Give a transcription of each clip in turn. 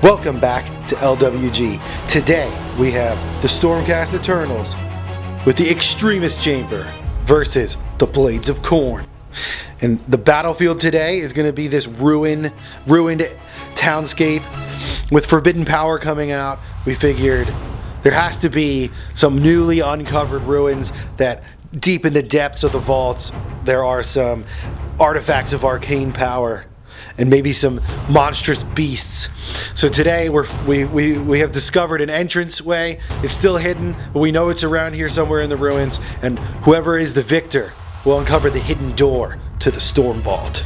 Welcome back to LWG. Today we have the Stormcast Eternals with the Extremis Chamber versus the Blades of Khorne. And the battlefield today is going to be this ruined townscape with forbidden power coming out. We figured there has to be some newly uncovered ruins that deep in the depths of the vaults there are some artifacts of arcane power and maybe some monstrous beasts. So today we have discovered an entranceway. It's still hidden, but we know it's around here somewhere in the ruins, and whoever is the victor will uncover the hidden door to the Stormvault.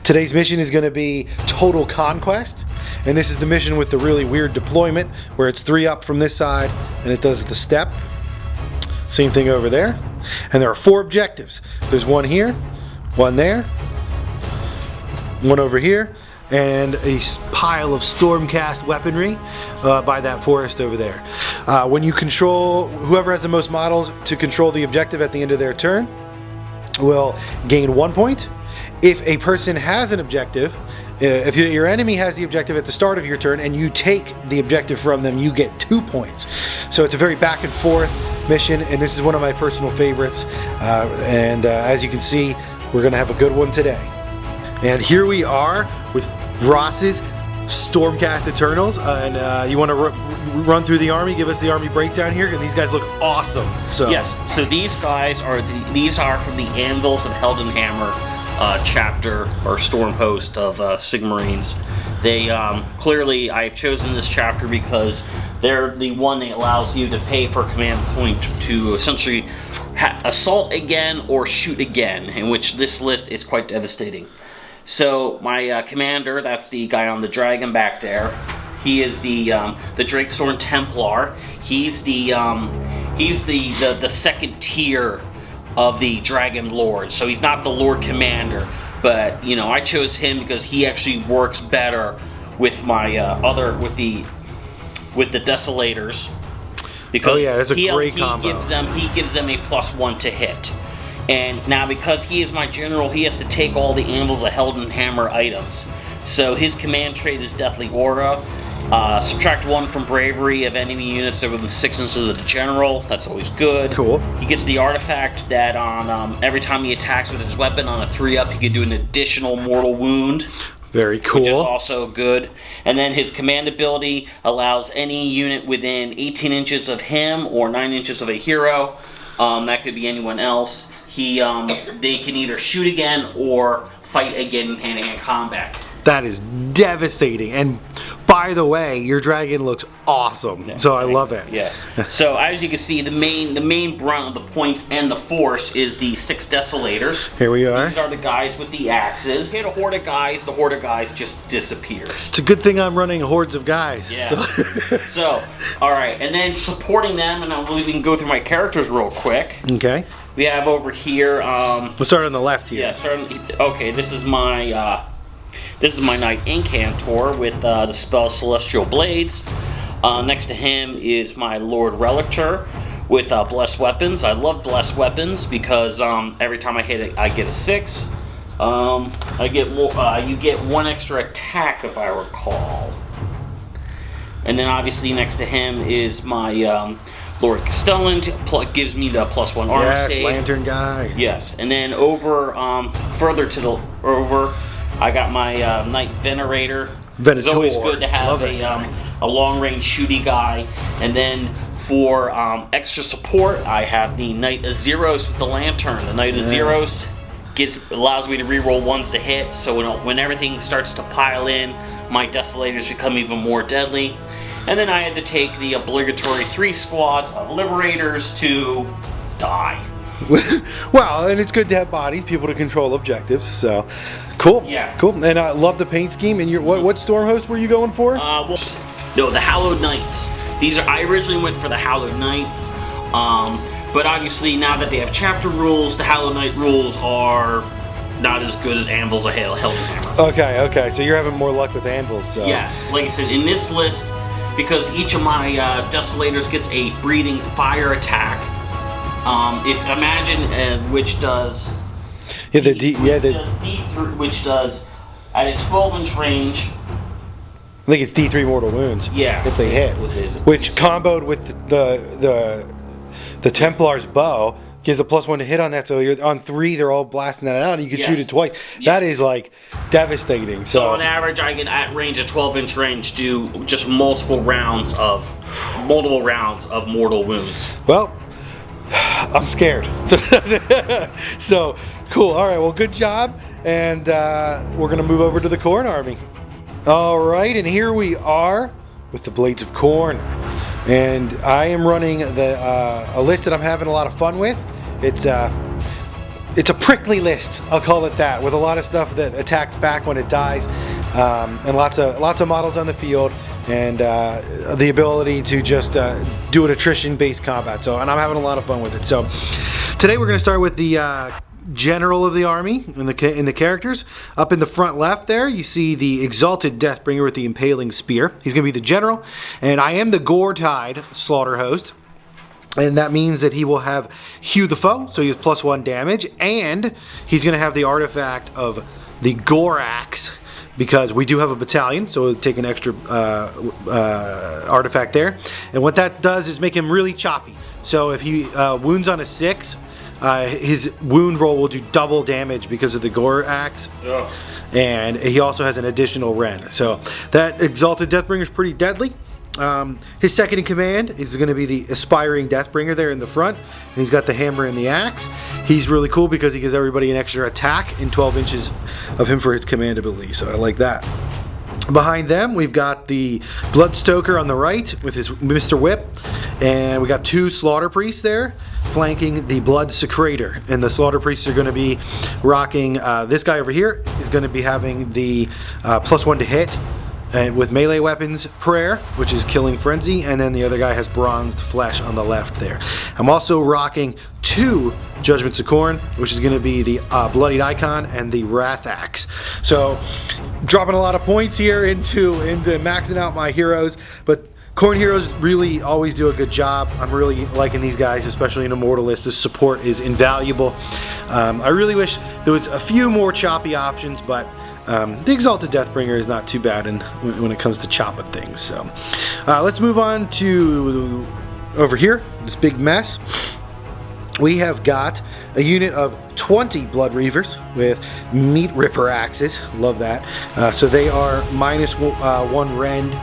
Today's mission is going to be Total Conquest, and this is the mission with the really weird deployment where it's 3 up from this side and it does the step. Same thing over there. And there are 4 objectives. There's one here, one there, one over here, and a pile of Stormcast weaponry by that forest over there. When you control, whoever has the most models to control the objective at the end of their turn will gain 1 point. If a person has an objective, if your enemy has the objective at the start of your turn and you take the objective from them, you get 2 points. So it's a very back and forth mission, and this is one of my personal favorites. As you can see, we're going to have a good one today. And here we are with Ross's Stormcast Eternals, and you want to run through the army, give us the army breakdown here, and these guys look awesome. So yes, so these guys are from the Anvils of Heldenhammer chapter or storm host of Sigmarines. They clearly, I've chosen this chapter because they're the one that allows you to pay for a command point to essentially assault again or shoot again, in which this list is quite devastating. So my commander, that's the guy on the dragon back there. He is the Drakestorn Templar. He's the second tier of the Dragon Lord. So he's not the Lord Commander, but you know, I chose him because he actually works better with my with the Desolators. Because oh yeah, that's a great combo. He gives them a +1 to hit. And now because he is my general, he has to take all the Anvils of Heldenhammer items. So his command trait is Deathly Aura. Subtract 1 from bravery of enemy units that are within 6 inches of the general. That's always good. Cool. He gets the artifact that on every time he attacks with his weapon on a 3-up, he can do an additional mortal wound. Very cool. Which is also good. And then his command ability allows any unit within 18 inches of him or 9 inches of a hero. That could be anyone else. They can either shoot again or fight again in hand-to-hand combat. That is devastating. And by the way, your dragon looks awesome. Yeah, so I love it. Yeah. So as you can see, the main brunt of the points and the force is the 6 Desolators. Here we are. These are the guys with the axes. Hit a horde of guys, the horde of guys just disappears. It's a good thing I'm running hordes of guys. Yeah. So all right, and then supporting them, and we can go through my characters real quick. Okay. We have over here. We'll start on the left here. Yeah. Okay. This is my Knight Incantor with the spell Celestial Blades. Next to him is my Lord Relictor with Blessed Weapons. I love Blessed Weapons because every time I hit it, I get a 6. I get more. You get 1 extra attack if I recall. And then obviously next to him is my Lord Castellan, gives me the +1 armor save. Yes, Lantern guy. Yes, and then over further to the I got my Knight Venerator. It's always good to have a long-range shooty guy. And then for extra support, I have the Knight Azeros with the Lantern. The Knight Azeros allows me to reroll 1s to hit, so when everything starts to pile in, my Desolators become even more deadly. And then I had to take the obligatory 3 squads of Liberators to die. Well, and it's good to have bodies, people to control objectives. So, cool. Yeah. Cool. And I love the paint scheme. And what storm host were you going for? No, the Hallowed Knights. I originally went for the Hallowed Knights, but obviously now that they have chapter rules, the Hallowed Knight rules are not as good as Anvils of Heldenhammer. Okay. So you're having more luck with Anvils. So. Yes. Like I said, in this list, because each of my Desolators gets a breathing fire attack. Which does which does at a 12-inch range think it's D3 mortal wounds. Yeah. If they hit. Which comboed with the Templar's bow gives a +1 to hit on that. So you're on 3, they're all blasting that out, and you can shoot it twice. That is like devastating. So on average, I can at range, a 12-inch range, do just multiple rounds of mortal wounds. Well, I'm scared. So cool. All right. Well, good job. And we're going to move over to the Khorne army. All right. And here we are with the Blades of Khorne. And I am running a list that I'm having a lot of fun with. It's a prickly list, I'll call it that, with a lot of stuff that attacks back when it dies, and lots of models on the field, and the ability to just do an attrition-based combat. And I'm having a lot of fun with it. So today we're going to start with the general of the army in the characters. Up in the front left there, you see the Exalted Deathbringer with the Impaling Spear. He's going to be the general, and I am the Gore-Tide Slaughter Host. And that means that he will have Hew the Foe, so he has +1 damage, and he's going to have the artifact of the Gore Axe, because we do have a battalion, so we'll take an extra artifact there. And what that does is make him really choppy. So if he wounds on a 6, his wound roll will do double damage because of the Gore Axe. Ugh. And he also has an additional Ren. So that Exalted Deathbringer is pretty deadly. His second in command is going to be the Aspiring Deathbringer there in the front, and he's got the hammer and the axe. He's really cool because he gives everybody an extra attack in 12 inches of him for his command ability, so I like that. Behind them, we've got the Bloodstoker on the right with his Mr. Whip, and we got 2 Slaughter Priests there flanking the Blood Secrator. And the Slaughter Priests are going to be rocking, this guy over here is going to be having the +1 to hit, and with melee weapons, Prayer, which is Killing Frenzy, and then the other guy has Bronzed Flesh on the left there. I'm also rocking 2 Judgments of Khorne, which is going to be the Bloodied Icon and the Wrath Axe. So, dropping a lot of points here into maxing out my heroes, but Khorne heroes really always do a good job. I'm really liking these guys, especially in Immortalist. This support is invaluable. I really wish there was a few more choppy options, but the Exalted Deathbringer is not too bad when it comes to chopping things. So let's move on to over here, this big mess. We have got a unit of 20 Blood Reavers with Meat Ripper axes. Love that. So they are -1 rend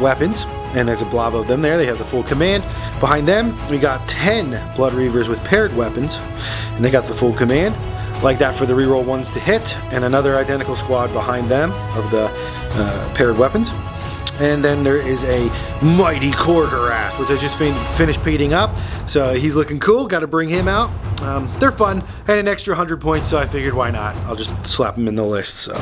weapons, and there's a blob of them there. They have the full command. Behind them, we got 10 Blood Reavers with paired weapons, and they got the full command. Like that for the reroll 1s to hit, and another identical squad behind them of the paired weapons. And then there is a Mighty Korgorath, which I just finished painting up. So he's looking cool. Got to bring him out. They're fun. I had an extra 100 points, so I figured why not. I'll just slap them in the list. So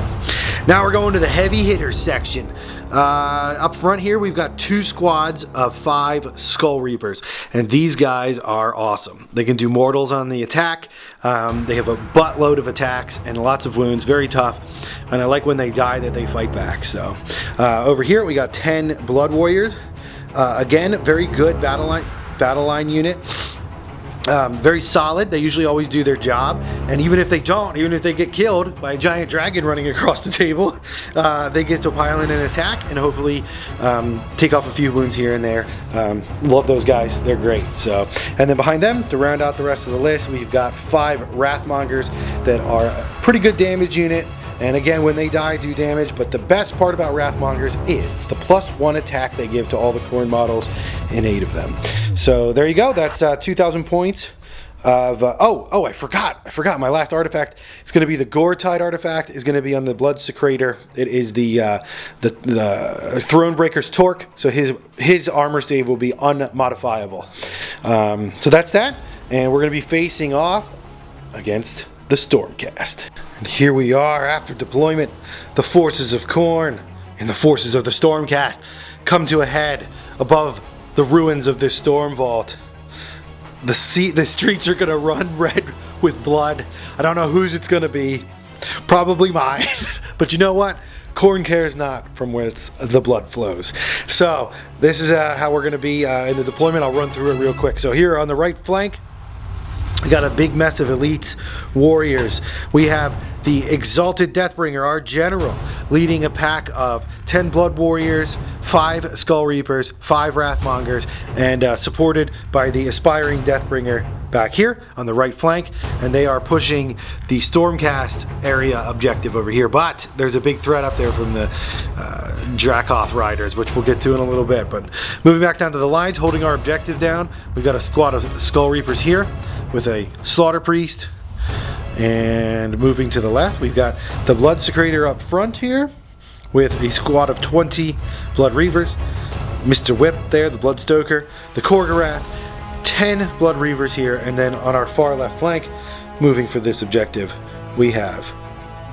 now we're going to the heavy hitters section. Up front here, we've got 2 squads of 5 Skull Reapers, and these guys are awesome. They can do mortals on the attack. They have a buttload of attacks and lots of wounds. Very tough, and I like when they die that they fight back. So over here, we got 10 Blood Warriors. Again, very good battle line unit. Very solid. They usually always do their job, and even if they don't, even if they get killed by a giant dragon running across the table, they get to pile in an attack and hopefully take off a few wounds here and there. Love those guys. They're great. So, and then behind them, to round out the rest of the list, we've got 5 Wrathmongers that are a pretty good damage unit. And again, when they die, do damage, but the best part about Wrathmongers is the +1 attack they give to all the Khorne models in 8 of them. So there you go, that's 2,000 points of, I forgot, my last artifact is going to be the Gore-Tide artifact, is going to be on the Blood Secrator. It is the Thronebreaker's Torque, so his armor save will be unmodifiable. So that's that, and we're going to be facing off against the Stormcast. And here we are after deployment. The forces of Khorne and the forces of the Stormcast come to a head above the ruins of this Stormvault. The streets are gonna run red with blood. I don't know whose it's gonna be. Probably mine. But you know what? Khorne cares not from where the blood flows. So this is how we're gonna be in the deployment. I'll run through it real quick. So here on the right flank, We got a big mess of elites, warriors. We have the Exalted Deathbringer, our general, leading a pack of 10 Blood Warriors, 5 Skull Reapers, 5 Wrathmongers, and supported by the Aspiring Deathbringer back here on the right flank. And they are pushing the Stormcast area objective over here. But there's a big threat up there from the Dracoth Riders, which we'll get to in a little bit. But moving back down to the lines, holding our objective down, we've got a squad of Skull Reapers here with a Slaughter Priest. And moving to the left, we've got the Blood Secretor up front here with a squad of 20 Blood Reavers. Mr. Whip there, the Blood Stoker, the Korgorath, 10 Blood Reavers here, and then on our far left flank, moving for this objective, we have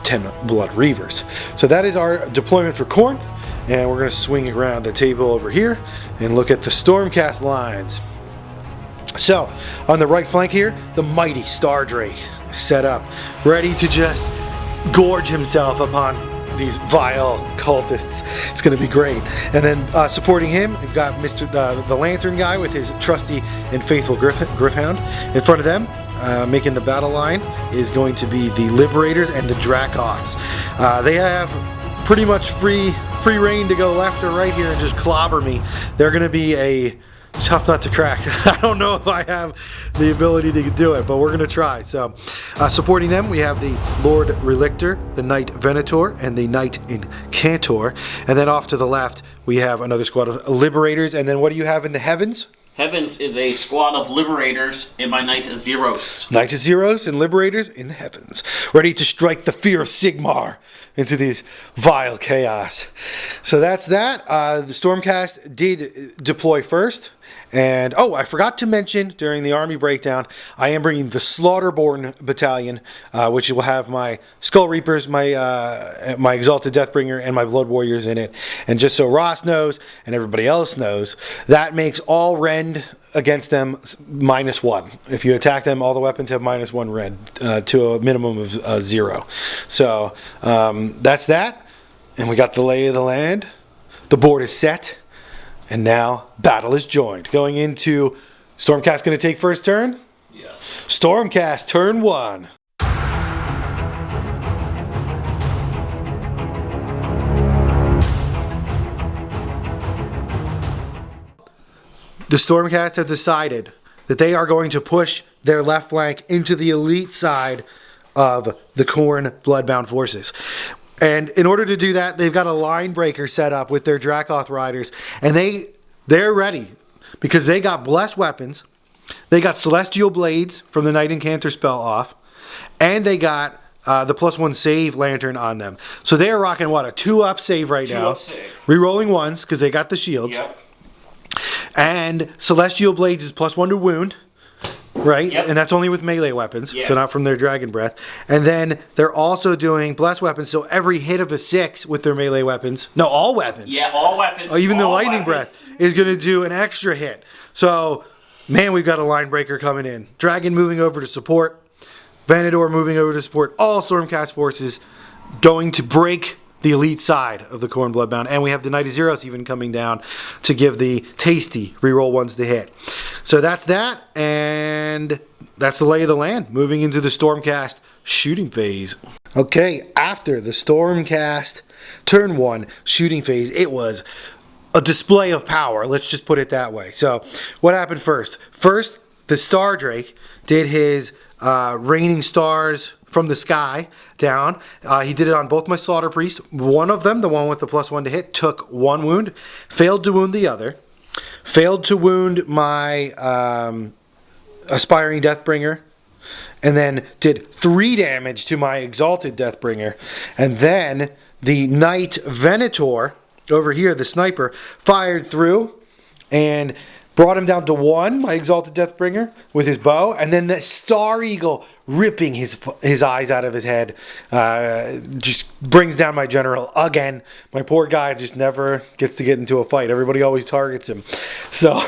10 Blood Reavers. So that is our deployment for Khorne, and we're going to swing around the table over here and look at the Stormcast lines. So, on the right flank here, the mighty Stardrake set up, ready to just gorge himself upon these vile cultists. It's going to be great. And then supporting him, we've got the Lantern guy with his trusty and faithful Gryphound. In front of them, making the battle line, is going to be the Liberators and the Dracoths. They have pretty much free reign to go left or right here and just clobber me. They're going to be a tough nut to crack. I don't know if I have the ability to do it, but we're going to try. So, supporting them, we have the Lord Relictor, the Knight Venator, and the Knight Incantor. And then off to the left, we have another squad of Liberators. And then what do you have in the heavens? Heavens is a squad of Liberators in my Knight Zeros. Knight Zeros and Liberators in the heavens, ready to strike the fear of Sigmar into these vile chaos. So that's that. The Stormcast did deploy first. And, I forgot to mention during the army breakdown, I am bringing the Slaughterborn Battalion, which will have my Skull Reapers, my Exalted Deathbringer, and my Blood Warriors in it. And just so Ross knows, and everybody else knows, that makes all rend against them -1. If you attack them, all the weapons have -1 rend to a minimum of 0. So that's that. And we got the lay of the land. The board is set. And now, battle is joined. Going into Stormcast going to take first turn? Yes. Stormcast, turn 1. The Stormcast have decided that they are going to push their left flank into the elite side of the Khorne Bloodbound forces. And in order to do that, they've got a line breaker set up with their Dracoth Riders. And they're ready because they got blessed weapons. They got Celestial Blades from the Knight Incantor spell off. And they got the +1 save lantern on them. So they're rocking, what, a 2-up save right now. 2-up save. Rerolling 1s because they got the shields. Yep. And Celestial Blades is +1 to wound. Right? Yep. And that's only with melee weapons, so not from their Dragon Breath. And then they're also doing blessed weapons, so every hit of a 6 with their melee weapons, no, all weapons. Yeah, all weapons. Oh, even the all Lightning weapons. Breath is going to do an extra hit. So, man, we've got a line breaker coming in. Dragon moving over to support. Venator moving over to support. All Stormcast forces going to break the elite side of the Khorne Bloodbound. And we have the Knight of Zeros even coming down to give the tasty reroll 1s to hit. So that's that, and that's the lay of the land. Moving into the Stormcast shooting phase. Okay, after the Stormcast turn 1 shooting phase, it was a display of power. Let's just put it that way. So what happened first? First, the Stardrake did his raining stars from the sky down. He did it on both my Slaughter Priest. One of them, the one with the +1 to hit, took 1 wound, failed to wound the other, failed to wound my Aspiring Deathbringer, and then did 3 damage to my Exalted Deathbringer. And then the Knight Venator, over here, the sniper, fired through and brought him down to 1, my Exalted Deathbringer, with his bow. And then the Star Eagle ripping his eyes out of his head just brings down my general again. My poor guy just never gets to get into a fight. Everybody always targets him. So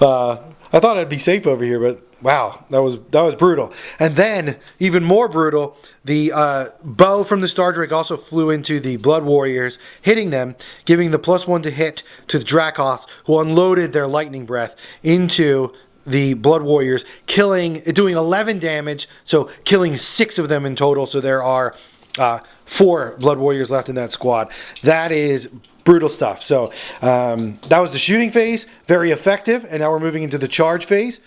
I thought I'd be safe over here, but wow, that was brutal. And then, even more brutal, the bow from the Stardrake also flew into the Blood Warriors, hitting them, giving the +1 to hit to the Dracoths, who unloaded their Lightning Breath into the Blood Warriors, doing 11 damage, so killing 6 of them in total. So there are 4 Blood Warriors left in that squad. That is brutal stuff. So that was the shooting phase, very effective, and now we're moving into the charge phase.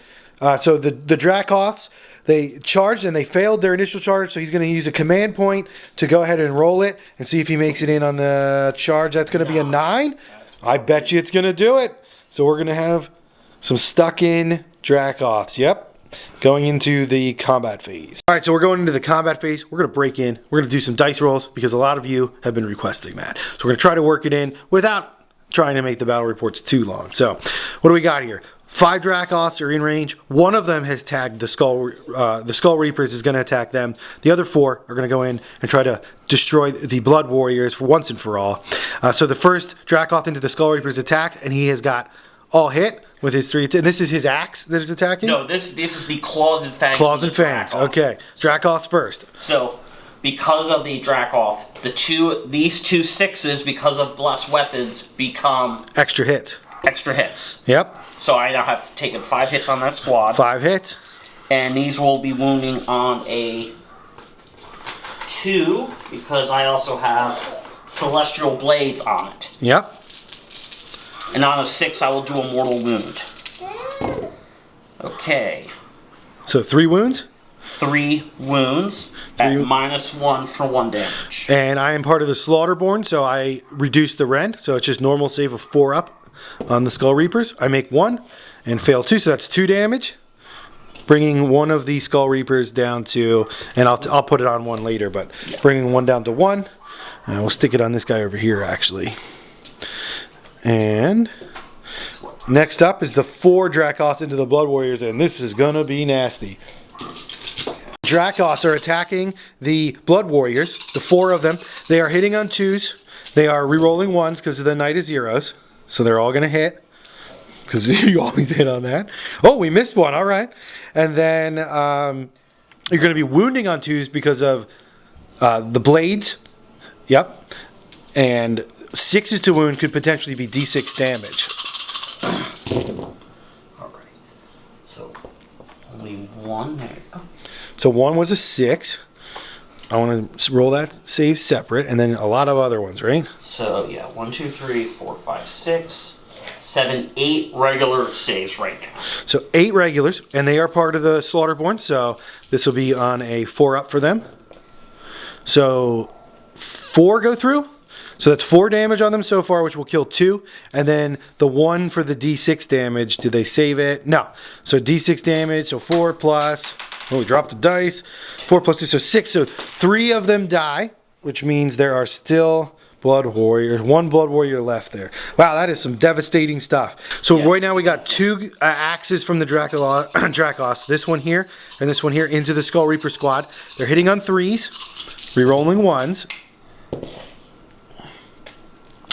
So the Dracoths, they charged and they failed their initial charge, so he's going to use a command point to go ahead and roll it and see if he makes it in on the charge. That's going to be a 9. I bet you it's going to do it. So we're going to have some stuck-in Dracoths. Yep. Going into the combat phase. All right, so we're going into the combat phase. We're going to break in. We're going to do some dice rolls because a lot of you have been requesting that. So we're going to try to work it in without trying to make the battle reports too long. So what do we got here? 5 Dracoths are in range. One of them has tagged the Skull Reapers is going to attack them. The other 4 are going to go in and try to destroy the Blood Warriors for once and for all. So the first Dracoth into the Skull Reapers attacked, and he has got all hit with his 3. And this is his axe that is attacking? No, this is the Claws and Fangs. Claws and Fangs, okay. Dracoths first. So, because of the Dracoth, these 2 6s, because of blessed weapons, become extra hits. Extra hits. Yep. So I now have taken 5 hits on that squad. 5 hits. And these will be wounding on a 2, because I also have Celestial Blades on it. Yep. And on a 6, I will do a mortal wound. Okay. So 3 wounds? 3 wounds at -1 for 1 damage. And I am part of the Slaughterborn, so I reduce the rend. So it's just normal save of 4 up on the Skull Reapers. I make 1 and fail 2, so that's 2 damage. Bringing one of the Skull Reapers down to, and I'll put it on 1 later, but bringing 1 down to 1. And we'll stick it on this guy over here, actually. And next up is the 4 Dracoths into the Blood Warriors, and this is going to be nasty. Dracoths are attacking the Blood Warriors, the 4 of them. They are hitting on 2s. They are re-rolling 1s because the Knight is 0s. So they're all going to hit because you always hit on that. Oh, we missed 1. All right. And then you're going to be wounding on 2s because of the blades. Yep. And 6s to wound could potentially be D6 damage. All right. So only 1 there. Oh. So 1 was a 6. I want to roll that save separate, and then a lot of other ones, right? So yeah, 1, 2, 3, 4, 5, 6, 7, 8 regular saves right now. So 8 regulars, and they are part of the Slaughterborn. So this will be on a 4 up for them. So 4 go through. So that's 4 damage on them so far, which will kill 2. And then the 1 for the D6 damage. Do they save it? No. So D6 damage, so 4 plus... Oh, we dropped the dice. 4 plus 2, so 6. So 3 of them die, which means there are still Blood Warriors. 1 Blood Warrior left there. Wow, that is some devastating stuff. So right now we got 2 axes from the Dracoths. This one here and this one here into the Skull Reaper squad. They're hitting on 3s, re-rolling 1s.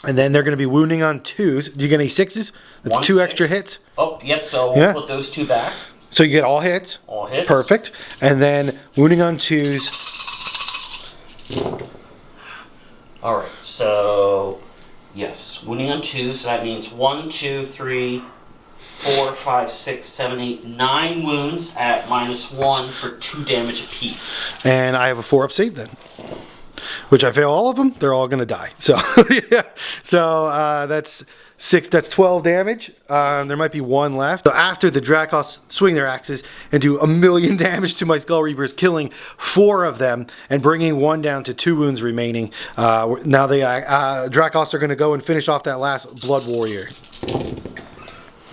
And then they're going to be wounding on 2s. Do you get any 6s? That's 2 extra hits. Oh, yep, so we'll put those 2 back. So you get all hits. All hits. Perfect. And then wounding on 2s. All right. So yes, wounding on 2s. So that means 1, 2, 3, 4, 5, 6, 7, 8, 9 wounds at -1 for 2 damage apiece. And I have a 4 up save then. Which I fail all of them. They're all going to die. So yeah. So that's 6. That's 12 damage. There might be 1 left. So after the Dracoths swing their axes and do 1,000,000 damage to my Skull Reapers, killing 4 of them and bringing 1 down to 2 wounds remaining. Now the Dracoths are going to go and finish off that last Blood Warrior.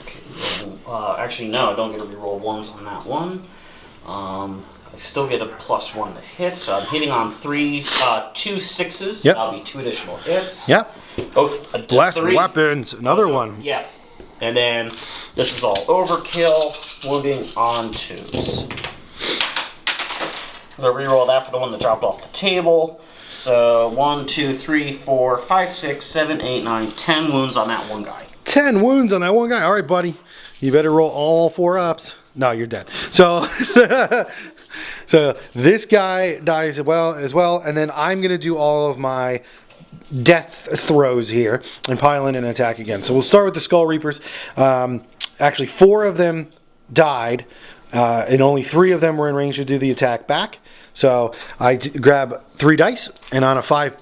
Okay. Actually, no. I don't get to reroll 1s on that one. I still get a +1 to hit, so I'm hitting on 3s, 2 6s. Yep. That'll be 2 additional hits. Yep. Both blessed weapons. Another one. Yeah. And then this is all overkill, wounding on 2s. I'm gonna reroll that for the one that dropped off the table. So 1, 2, 3, 4, 5, 6, 7, 8, 9, 10 wounds on that one guy. 10 wounds on that one guy. All right, buddy. You better roll all 4 ups. No, you're dead. So, so this guy dies as well, and then I'm gonna do all of my death throws here and pile in and attack again. So we'll start with the Skull Reapers. Actually, 4 of them died, and only 3 of them were in range to do the attack back. So I grab 3 dice, and on a 5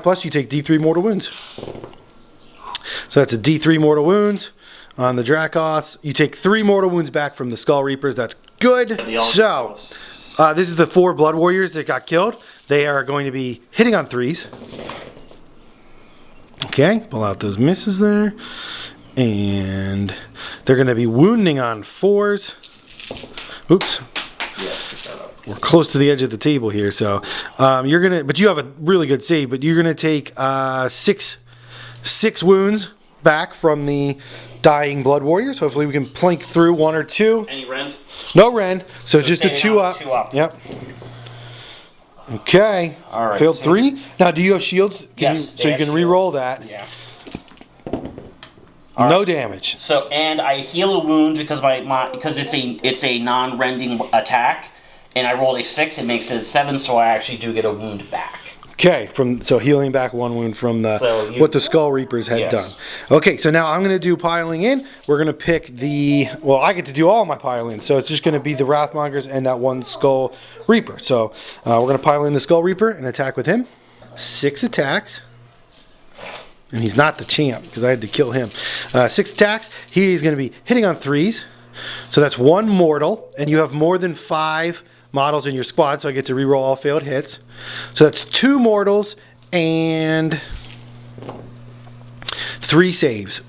plus, you take D3 mortal wounds. So that's a D3 mortal wounds on the Dracoths. You take 3 mortal wounds back from the Skull Reapers. That's good. So this is the 4 Blood Warriors that got killed. They are going to be hitting on 3s. Okay, pull out those misses there. And they're going to be wounding on 4s. Oops. We're close to the edge of the table here, so you're gonna. But you have a really good save. But you're gonna take 6 wounds back from the dying Blood Warriors. Hopefully, we can plank through 1 or 2. Any rend? No rend. So just a 2 up. 2 up. Yep. Okay. All right. Failed 3. Now, do you have shields? Yes. So you can re-roll that. Yeah. No damage. So and I heal a wound because because it's a non-rending attack, and I rolled a 6. It makes it a 7, so I actually do get a wound back. Okay, so healing back 1 wound from what the Skull Reapers had done. Okay, so now I'm going to do piling in. We're going to pick I get to do all my piling, so it's just going to be the Wrathmongers and that 1 Skull Reaper. So we're going to pile in the Skull Reaper and attack with him. 6 attacks. And he's not the champ because I had to kill him. 6 attacks. He's going to be hitting on 3s. So that's 1 mortal, and you have more than 5 models in your squad, so I get to reroll all failed hits. So that's 2 mortals and 3 saves.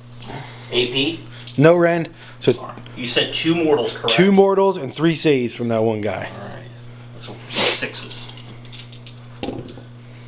AP? No rend. So you said 2 mortals, correct? 2 mortals and 3 saves from that 1 guy. All right. Let's hope for some 6s.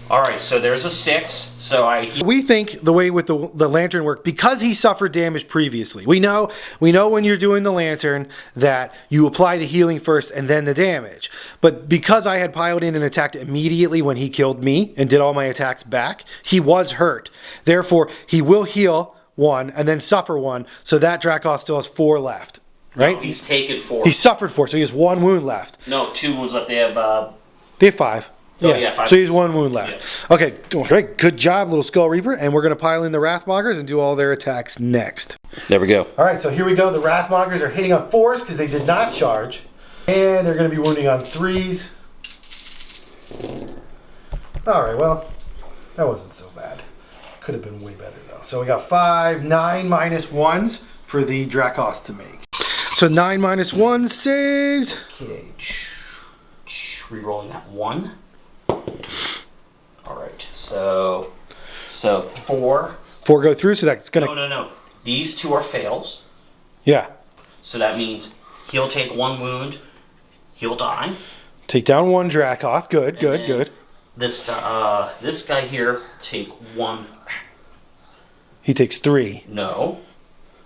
All right, so there's a 6. So we think the way with the lantern worked, because he suffered damage previously. We know when you're doing the lantern that you apply the healing first and then the damage. But because I had piled in and attacked immediately when he killed me and did all my attacks back, he was hurt. Therefore, he will heal 1 and then suffer 1. So that Dracoth still has 4 left. Right? No, he's taken 4. He suffered 4, so he has 1 wound left. No, 2 wounds left. They have 5. Oh, yeah, 5. So he has 1 wound left. Yeah. Okay, good job, little Skull Reaper. And we're going to pile in the Wrathmongers and do all their attacks next. There we go. All right, so here we go. The Wrathmongers are hitting on 4s because they did not charge. And they're going to be wounding on 3s. All right, well, that wasn't so bad. Could have been way better, though. So we got 5, 9 minus 1s for the Dracoths to make. So 9 minus 1 saves. Okay. Rerolling that 1. All right, so 4. 4 go through, so that's gonna. No. These 2 are fails. Yeah. So that means he'll take 1 wound. He'll die. Take down 1 Dracoth. Good. This guy here take 1. He takes 3. No.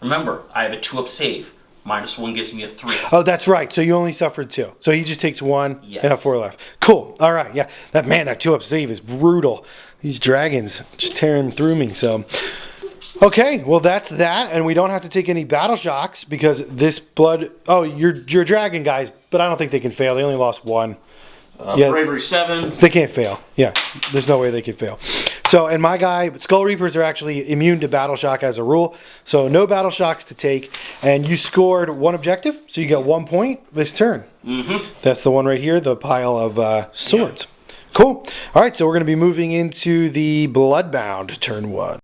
Remember, I have a 2-up save. -1 gives me a 3. Oh, that's right. So you only suffered 2. So he just takes 1 yes. and a 4 left. Cool. All right. Yeah. That 2-up save is brutal. These dragons just tearing through me. So, okay. Well, that's that. And we don't have to take any battle shocks because this blood. Oh, you're dragon guys, but I don't think they can fail. They only lost 1. Bravery 7. They can't fail. Yeah. There's no way they can fail. So, and my guy, Skull Reapers are actually immune to battle shock as a rule. So, no battle shocks to take. And you scored 1 objective, so you get 1 point this turn. Mm-hmm. That's the one right here, the pile of swords. Yep. Cool. All right, so we're going to be moving into the Bloodbound turn 1.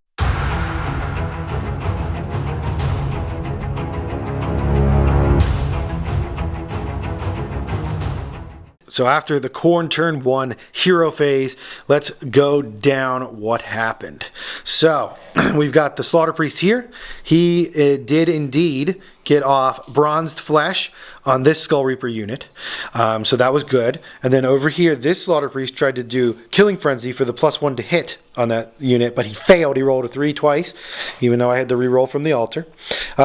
So after the Khorne turn 1 hero phase, let's go down what happened. So we've got the Slaughter Priest here. He did indeed get off Bronzed Flesh on this Skull Reaper unit. So that was good. And then over here, this Slaughter Priest tried to do Killing Frenzy for the +1 to hit on that unit, but he failed. He rolled a 3 twice, even though I had the reroll from the altar.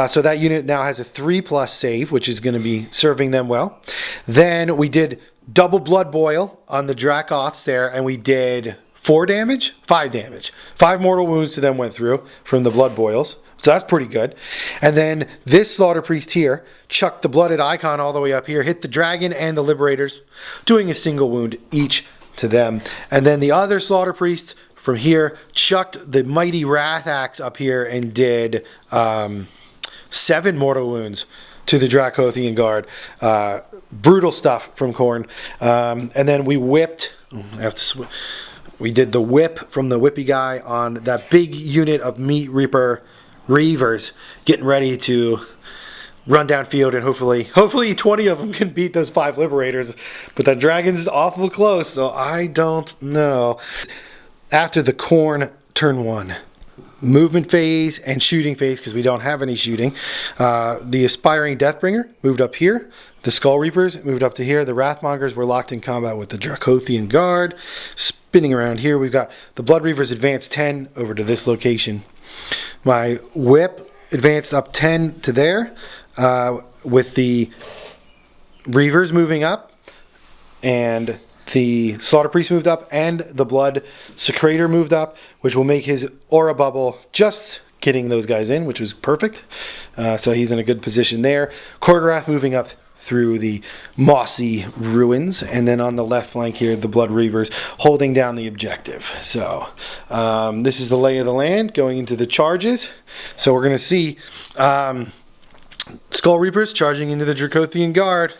So that unit now has a 3+ save, which is going to be serving them well. Then we did double Blood Boil on the Dracoths there, and we did 5 damage. 5 mortal wounds to them went through from the Blood Boils. So that's pretty good. And then this Slaughter Priest here chucked the Blooded Icon all the way up here, hit the Dragon and the Liberators, doing a single wound each to them. And then the other Slaughter Priest from here chucked the Mighty Wrath Axe up here and did 7 mortal wounds to the Dracothian Guard. Brutal stuff from Khorne. And then we whipped. We did the whip from the whippy guy on that big unit of Meat Reaper Reavers, getting ready to run downfield, and hopefully 20 of them can beat those 5 Liberators. But that dragon's awful close, so I don't know. After the Khorne turn 1, movement phase and shooting phase, because we don't have any shooting, the Aspiring Deathbringer moved up here. The Skull Reapers moved up to here. The Wrathmongers were locked in combat with the Dracothian Guard. Spinning around here, we've got the Blood Reavers advanced 10 over to this location. My whip advanced up 10 to there, with the Reavers moving up, and the Slaughter Priest moved up, and the Blood Secretor moved up, which will make his aura bubble just getting those guys in, which was perfect. So he's in a good position there. Korgorath moving up through the mossy ruins, and then on the left flank here, the Blood Reavers holding down the objective. So this is the lay of the land going into the charges. So we're going to see Skull Reapers charging into the Dracothian Guard.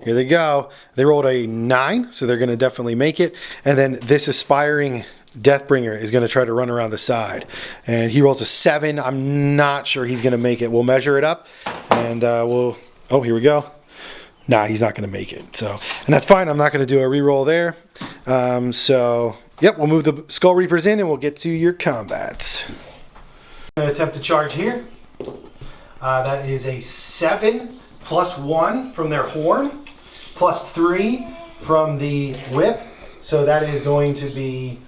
Here they go. They rolled a 9, so they're going to definitely make it. And then this Aspiring Deathbringer is going to try to run around the side. And he rolls a 7. I'm not sure he's going to make it. We'll measure it up, and we'll... Oh, here we go. Nah, he's not going to make it. So, and that's fine. I'm not going to do a reroll there. So, yep, we'll move the Skull Reapers in, and we'll get to your combats. I'm going to attempt to charge here. That is a 7 plus 1 from their horn, plus 3 from the whip. So that is going to be,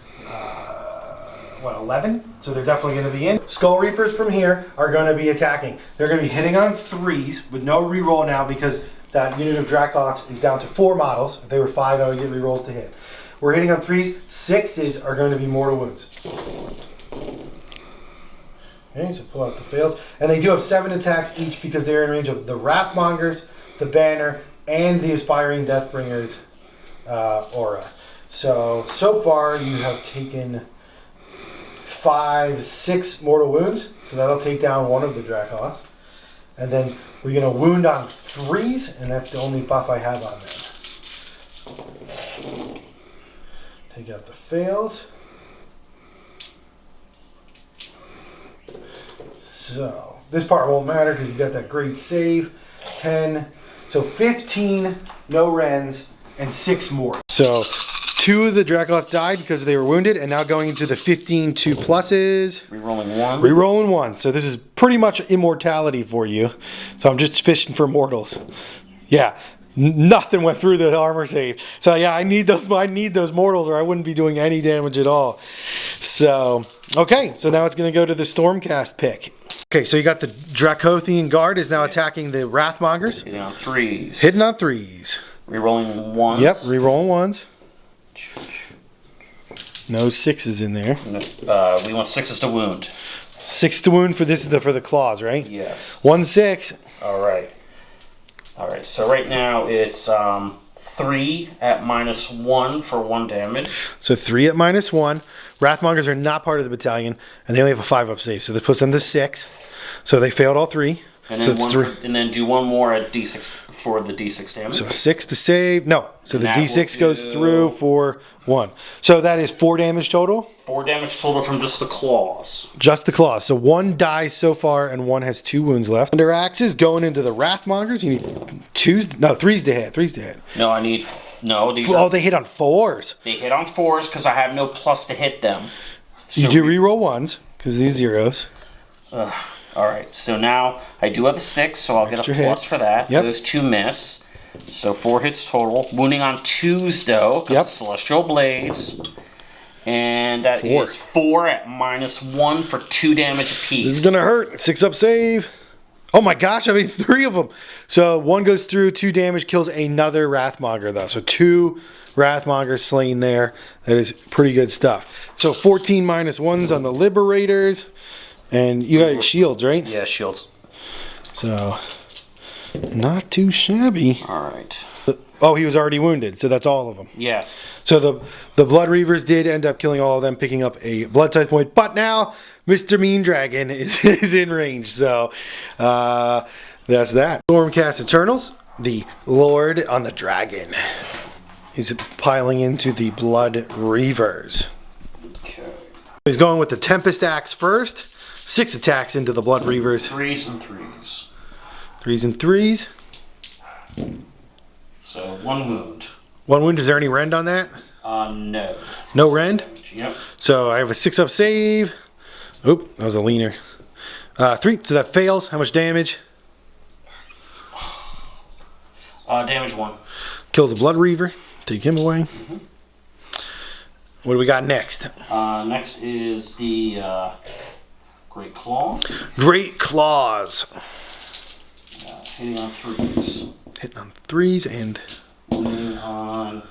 11? So they're definitely going to be in. Skull Reapers from here are going to be attacking. They're going to be hitting on 3s with no reroll now, because that unit of Dracoths is down to 4 models. If they were 5, I would get rerolls to hit. We're hitting on 3s. 6s are going to be mortal wounds. Okay, so pull out the fails. And they do have 7 attacks each, because they're in range of the Wrathmongers, the Banner, and the Aspiring Deathbringer's aura. So far you have taken 6 mortal wounds. So that'll take down one of the Dracoths. And then we're going to wound on 3s, and that's the only buff I have on them. Take out the fails. So this part won't matter because you got that great save. 10. So 15 no rens and 6 more. So 2 of the Dracoths died because they were wounded, and now going into the 15 2 pluses. Rerolling 1. Rerolling 1. So this is pretty much immortality for you. So I'm just fishing for mortals. Yeah. Nothing went through the armor save. So yeah, I need those mortals, or I wouldn't be doing any damage at all. So okay, so now it's going to go to the Stormcast pick. Okay, so you got the Dracothian Guard is now attacking the Wrathmongers. Hitting on 3s. Hitting on 3s. Rerolling 1s. Yep, rerolling 1s. No 6s in there. We want 6s to wound. 6 to wound for this for the claws, right? Yes. 1 6. All right. So right now it's 3 at -1 for 1 damage. So 3 at -1. Wrathmongers are not part of the battalion, and they only have a 5-up save, so that puts them to 6. So they failed all 3. And then so and then do 1 more at D6 for the D6 damage. So 6 to save. No. So the D6 goes through for 1. So that is 4 damage total. 4 damage total from just the claws. Just the claws. So 1 dies so far, and 1 has 2 wounds left. Under axes going into the Wrathmongers. You need 3s to hit. 3s to hit. No, I need these. Oh, they hit on 4s. They hit on 4s because I have no plus to hit them. So you do reroll 1s because these 0s. All right, so now I do have a 6, so I'll get a plus for that. Yep. Those 2 miss. So 4 hits total. Wounding on 2s, though, because Celestial Blades. And that is 4 at -1 for 2 damage apiece. This is going to hurt. 6-up save. Oh my gosh, I mean 3 of them. So 1 goes through, 2 damage, kills another Wrathmonger, though. So 2 Wrathmongers slain there. That is pretty good stuff. So 14 -1s on the Liberators. And you got your shields, right? Yeah, shields. So, not too shabby. All right. Oh, he was already wounded, so that's all of them. Yeah. So the Blood Reavers did end up killing all of them, picking up a blood type point. But now, Mr. Mean Dragon is in range. So, That's that. Stormcast Eternals, the Lord on the Dragon. He's piling into the Blood Reavers. Okay. He's going with the Tempest Axe first. 6 attacks into the Blood Reavers. 3s and 3s. 3s and 3s. So 1 wound. 1 wound. Is there any rend on that? No. No rend? Yep. So I have a 6-up save. Oop, that was a leaner. 3, so that fails. How much damage? Damage 1. Kills a Blood Reaver. Take him away. Mm-hmm. What do we got next? Next is the Great Claw. Great Claws. Hitting on 3s. Hitting on 3s and... Wounding on...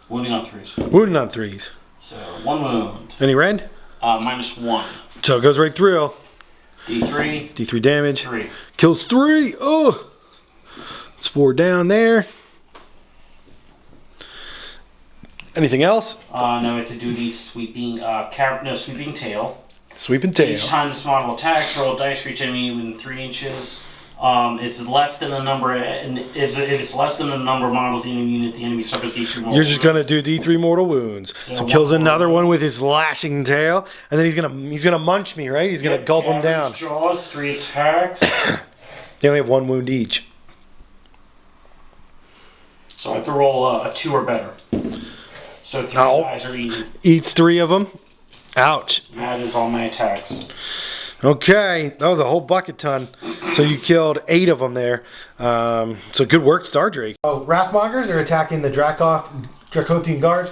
wounding on 3s. Wounding on 3s. So 1 wound. Any rend? -1. So it goes right through. D3. D3 damage. 3. Kills 3. Oh! It's 4 down there. Anything else? No, we have to do the sweeping, sweeping tail. Sweeping tail. Each time this model attacks, roll a dice for each enemy within 3 inches. It's less than the number, and if it's less than the number of models in the enemy unit, the enemy suffers D3 mortal wounds. You're just gonna do D3 mortal wounds. So kills another one with his lashing tail, and then he's gonna munch me, right? He's gonna gulp him down. Jaws, 3 attacks. They only have 1 wound each. So I have to roll a 2 or better. So 3 guys are eaten. Eats 3 of them. Ouch. That is all my attacks. Okay, that was a whole bucket ton. So you killed 8 of them there. So good work, Star Drake. Oh, Wrathmongers are attacking the Dracothian Guard.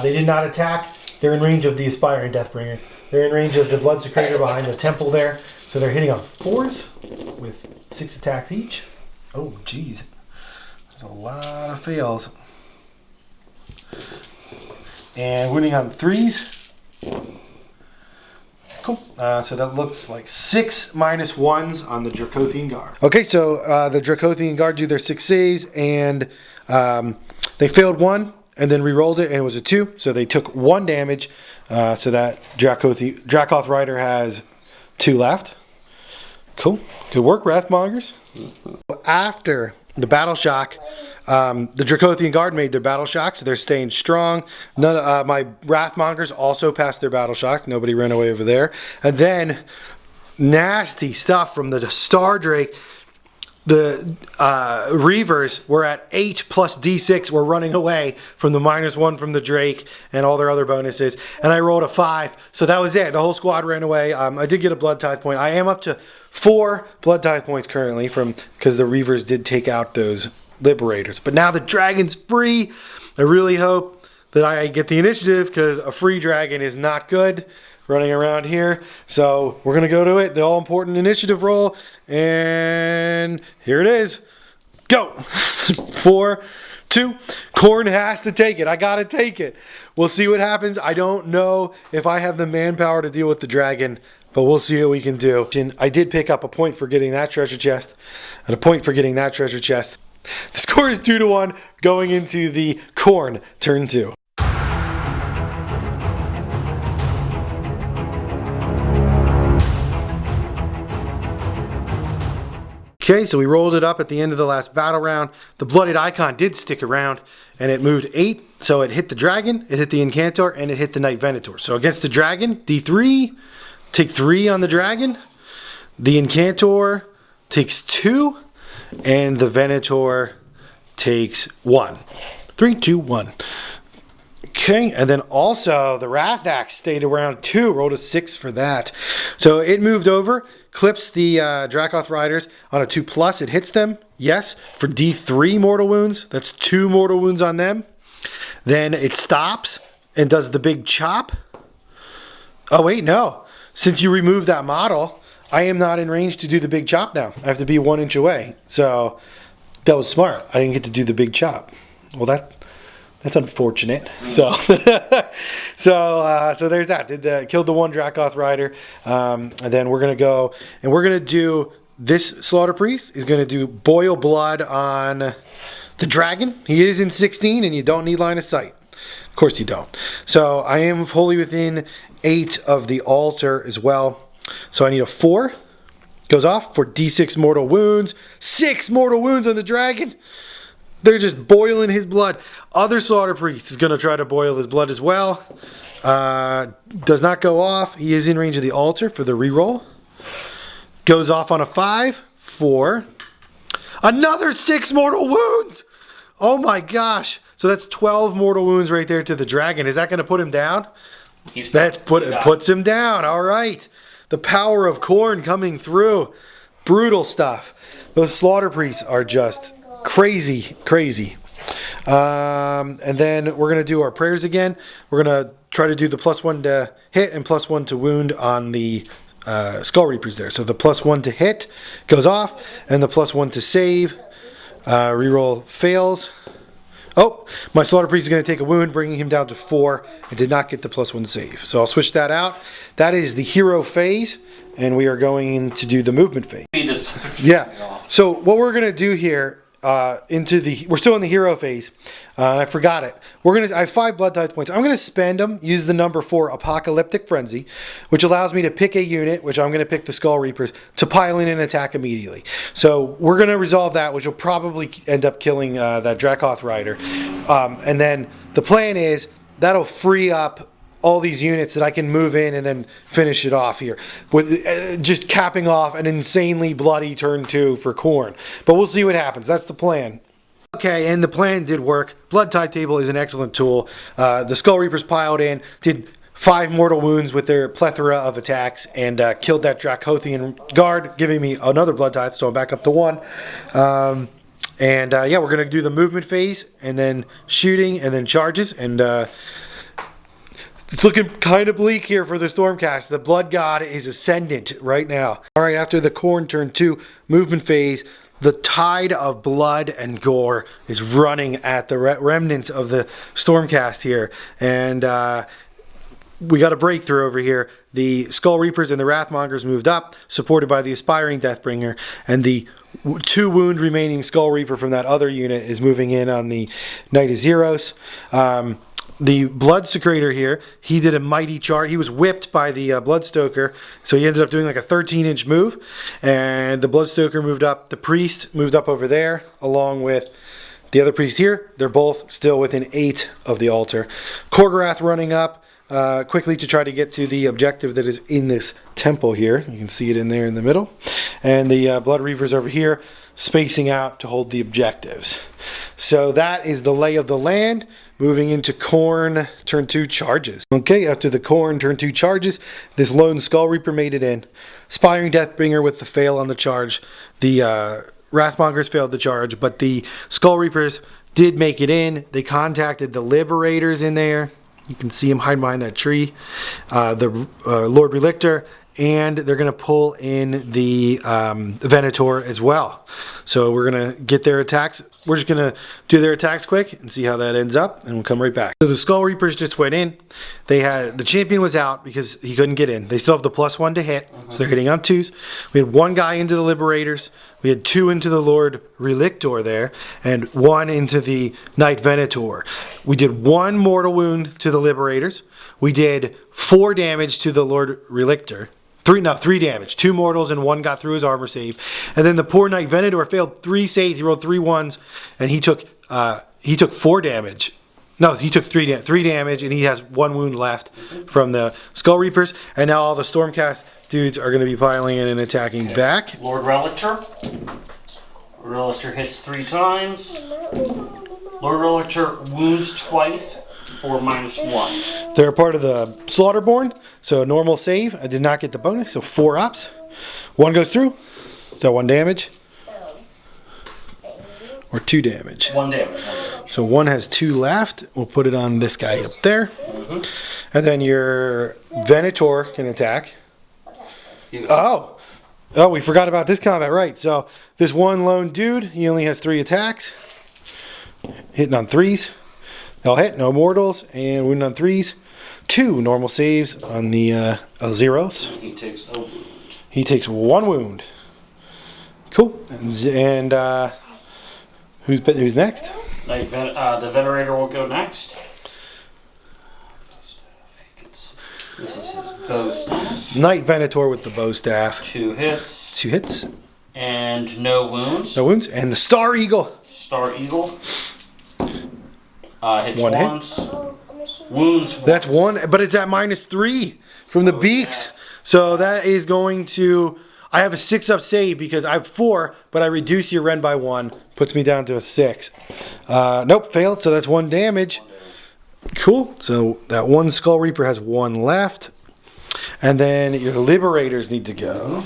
They did not attack. They're in range of the Aspiring Deathbringer. They're in range of the Blood Secretor behind the temple there. So they're hitting on 4s with 6 attacks each. Oh, geez. There's a lot of fails. And winning on 3s. Cool. So that looks like 6 -1s on the Dracothian Guard. Okay, so the Dracothian Guard do their 6 saves, and they failed 1, and then re-rolled it, and it was a 2. So they took 1 damage. So that Dracoth Rider has 2 left. Cool. Good work, Wrathmongers. After the Battle Shock, the Dracothian Guard made their Battle Shock, so they're staying strong. My Wrathmongers also passed their Battle Shock. Nobody ran away over there. And then, nasty stuff from the Star Drake. The Reavers were at 8 plus D6. Were running away from the -1 from the Drake and all their other bonuses. And I rolled a 5. So that was it. The whole squad ran away. I did get a Blood Tithe point. I am up to 4 Blood Tithe points currently because the Reavers did take out those Liberators. But now the dragon's free. I really hope that I get the initiative because a free dragon is not good running around here. So we're going to go to it. The all-important initiative roll. And here it is. Go. 4, 2. Khorne has to take it. I got to take it. We'll see what happens. I don't know if I have the manpower to deal with the dragon, but we'll see what we can do. And I did pick up a point for getting that treasure chest and a point for getting that treasure chest. The score is 2-1 going into the Khorne turn 2. Okay, so we rolled it up at the end of the last battle round. The Blooded Icon did stick around, and it moved 8. So it hit the dragon, it hit the Incantor, and it hit the Knight Venator. So against the dragon, D3, take 3 on the dragon. The Incantor takes 2. And the Venator takes 1. 3, 2, 1. Okay, and then also the Wrath Axe stayed around 2. Rolled a 6 for that. So it moved over, clips the Dracoth Riders on a 2+. It hits them, yes, for D3 mortal wounds. That's 2 mortal wounds on them. Then it stops and does the big chop. Oh, wait, no. Since you removed that model, I am not in range to do the big chop now. I have to be 1 inch away. So that was smart. I didn't get to do the big chop. Well, that's unfortunate. So so there's that. Killed the 1 Dracoth Rider. And then we're gonna go and we're gonna do this Slaughter Priest is gonna do Boil Blood on the dragon. He is in 16, and you don't need line of sight. Of course you don't. So I am fully within 8 of the altar as well. So I need a 4. Goes off for D6 mortal wounds. 6 mortal wounds on the dragon. They're just boiling his blood. Other Slaughter Priest is going to try to boil his blood as well. Does not go off. He is in range of the altar for the reroll. Goes off on a 5 for another 6 mortal wounds. Oh my gosh. So that's 12 mortal wounds right there to the dragon. Is that going to put him down? It puts him down. All right. The power of Khorne coming through. Brutal stuff. Those Slaughter Priests are just crazy. And then we're going to do our prayers again. We're going to try to do the +1 to hit and +1 to wound on the Skull Reapers there. So the +1 to hit goes off, and the +1 to save. Reroll fails. Oh, my Slaughter Priest is going to take a wound, bringing him down to 4, and did not get the +1 save. So I'll switch that out. That is the hero phase, and we are going to do the movement phase. Yeah. So what we're going to do here, we're still in the hero phase, and I forgot it. I have 5 blood tithe points. I'm going to spend them, use the number for Apocalyptic Frenzy, which allows me to pick a unit, which I'm going to pick the Skull Reapers, to pile in and attack immediately. So we're going to resolve that, which will probably end up killing that Dracoth Rider. And then the plan is that'll free up all these units that I can move in and then finish it off here with just capping off an insanely bloody turn 2 for Khorne. But we'll see what happens. That's the plan. Okay, and the plan did work. Blood Tithe Table is an excellent tool. The Skull Reapers piled in, did 5 mortal wounds with their plethora of attacks, and killed that Dracothian guard, giving me another Blood Tithe, so I'm back up to 1. Yeah, we're going to do the movement phase, and then shooting, and then charges, and it's looking kind of bleak here for the Stormcast. The Blood God is ascendant right now. All right, after the Khorne turn 2 movement phase, the tide of blood and gore is running at the remnants of the Stormcast here. And we got a breakthrough over here. The Skull Reapers and the Wrathmongers moved up, supported by the Aspiring Deathbringer. And the 2 wound remaining Skull Reaper from that other unit is moving in on the Knight of Zeros. The Bloodsecrator here, he did a mighty charge. He was whipped by the Bloodstoker, so he ended up doing like a 13-inch move. And the Bloodstoker moved up. The Priest moved up over there, along with the other Priest here. They're both still within 8 of the altar. Korgorath running up quickly to try to get to the objective that is in this temple here. You can see it in there in the middle. And the Blood Reavers over here, spacing out to hold the objectives. So that is the lay of the land. Moving into Khorne turn 2 charges. Okay, after the Khorne turn 2 charges, this lone Skull Reaper made it in. Aspiring Deathbringer with the fail on the charge. The Wrathmongers failed the charge, but the Skull Reapers did make it in. They contacted the Liberators in there. You can see him hide behind that tree. The Lord Relictor. And they're going to pull in the Venator as well. So we're going to get their attacks. We're just going to do their attacks quick and see how that ends up. And we'll come right back. So the Skull Reapers just went in. The champion was out because he couldn't get in. They still have the +1 to hit. So they're hitting on 2s. We had 1 guy into the Liberators. We had 2 into the Lord Relictor there. And 1 into the Knight Venator. We did 1 mortal wound to the Liberators. We did 4 damage to the Lord Relictor. 3 damage. 2 mortals and 1 got through his armor save. And then the poor Knight Venator failed 3 saves. He rolled 3 1s, and he took 4 damage. No, he took 3 damage, and he has 1 wound left from the Skull Reapers. And now all the Stormcast dudes are going to be piling in and attacking back. Lord Relictor. Lord Relictor hits 3 times. Lord Relictor wounds twice. For -1. They're part of the Slaughterborn, so normal save. I did not get the bonus, so 4 ups. 1 goes through, so 1 damage. Or 2 damage. 1 damage. So 1 has 2 left. We'll put it on this guy up there. And then your Venator can attack. Oh, we forgot about this combat, right. So this 1 lone dude, he only has 3 attacks. Hitting on 3s. They'll hit, no mortals, and wound on 3s. 2 normal saves on the Zeros. He takes a wound. He takes 1 wound. Cool. And who's next? The Venerator will go next. This is his Bow staff. Knight Venator with the bow staff. 2 hits. 2 hits. And no wounds. No wounds. And the Star Eagle. Star Eagle. Hits 1 once. hit. Wounds. That's 1, but it's at -3 from the beaks. Yes. So that is going to... I have a 6-up save because I have 4, but I reduce your Ren by 1. Puts me down to a 6. Nope, failed. So that's 1 damage. Cool. So that 1 Skull Reaper has 1 left. And then your Liberators need to go.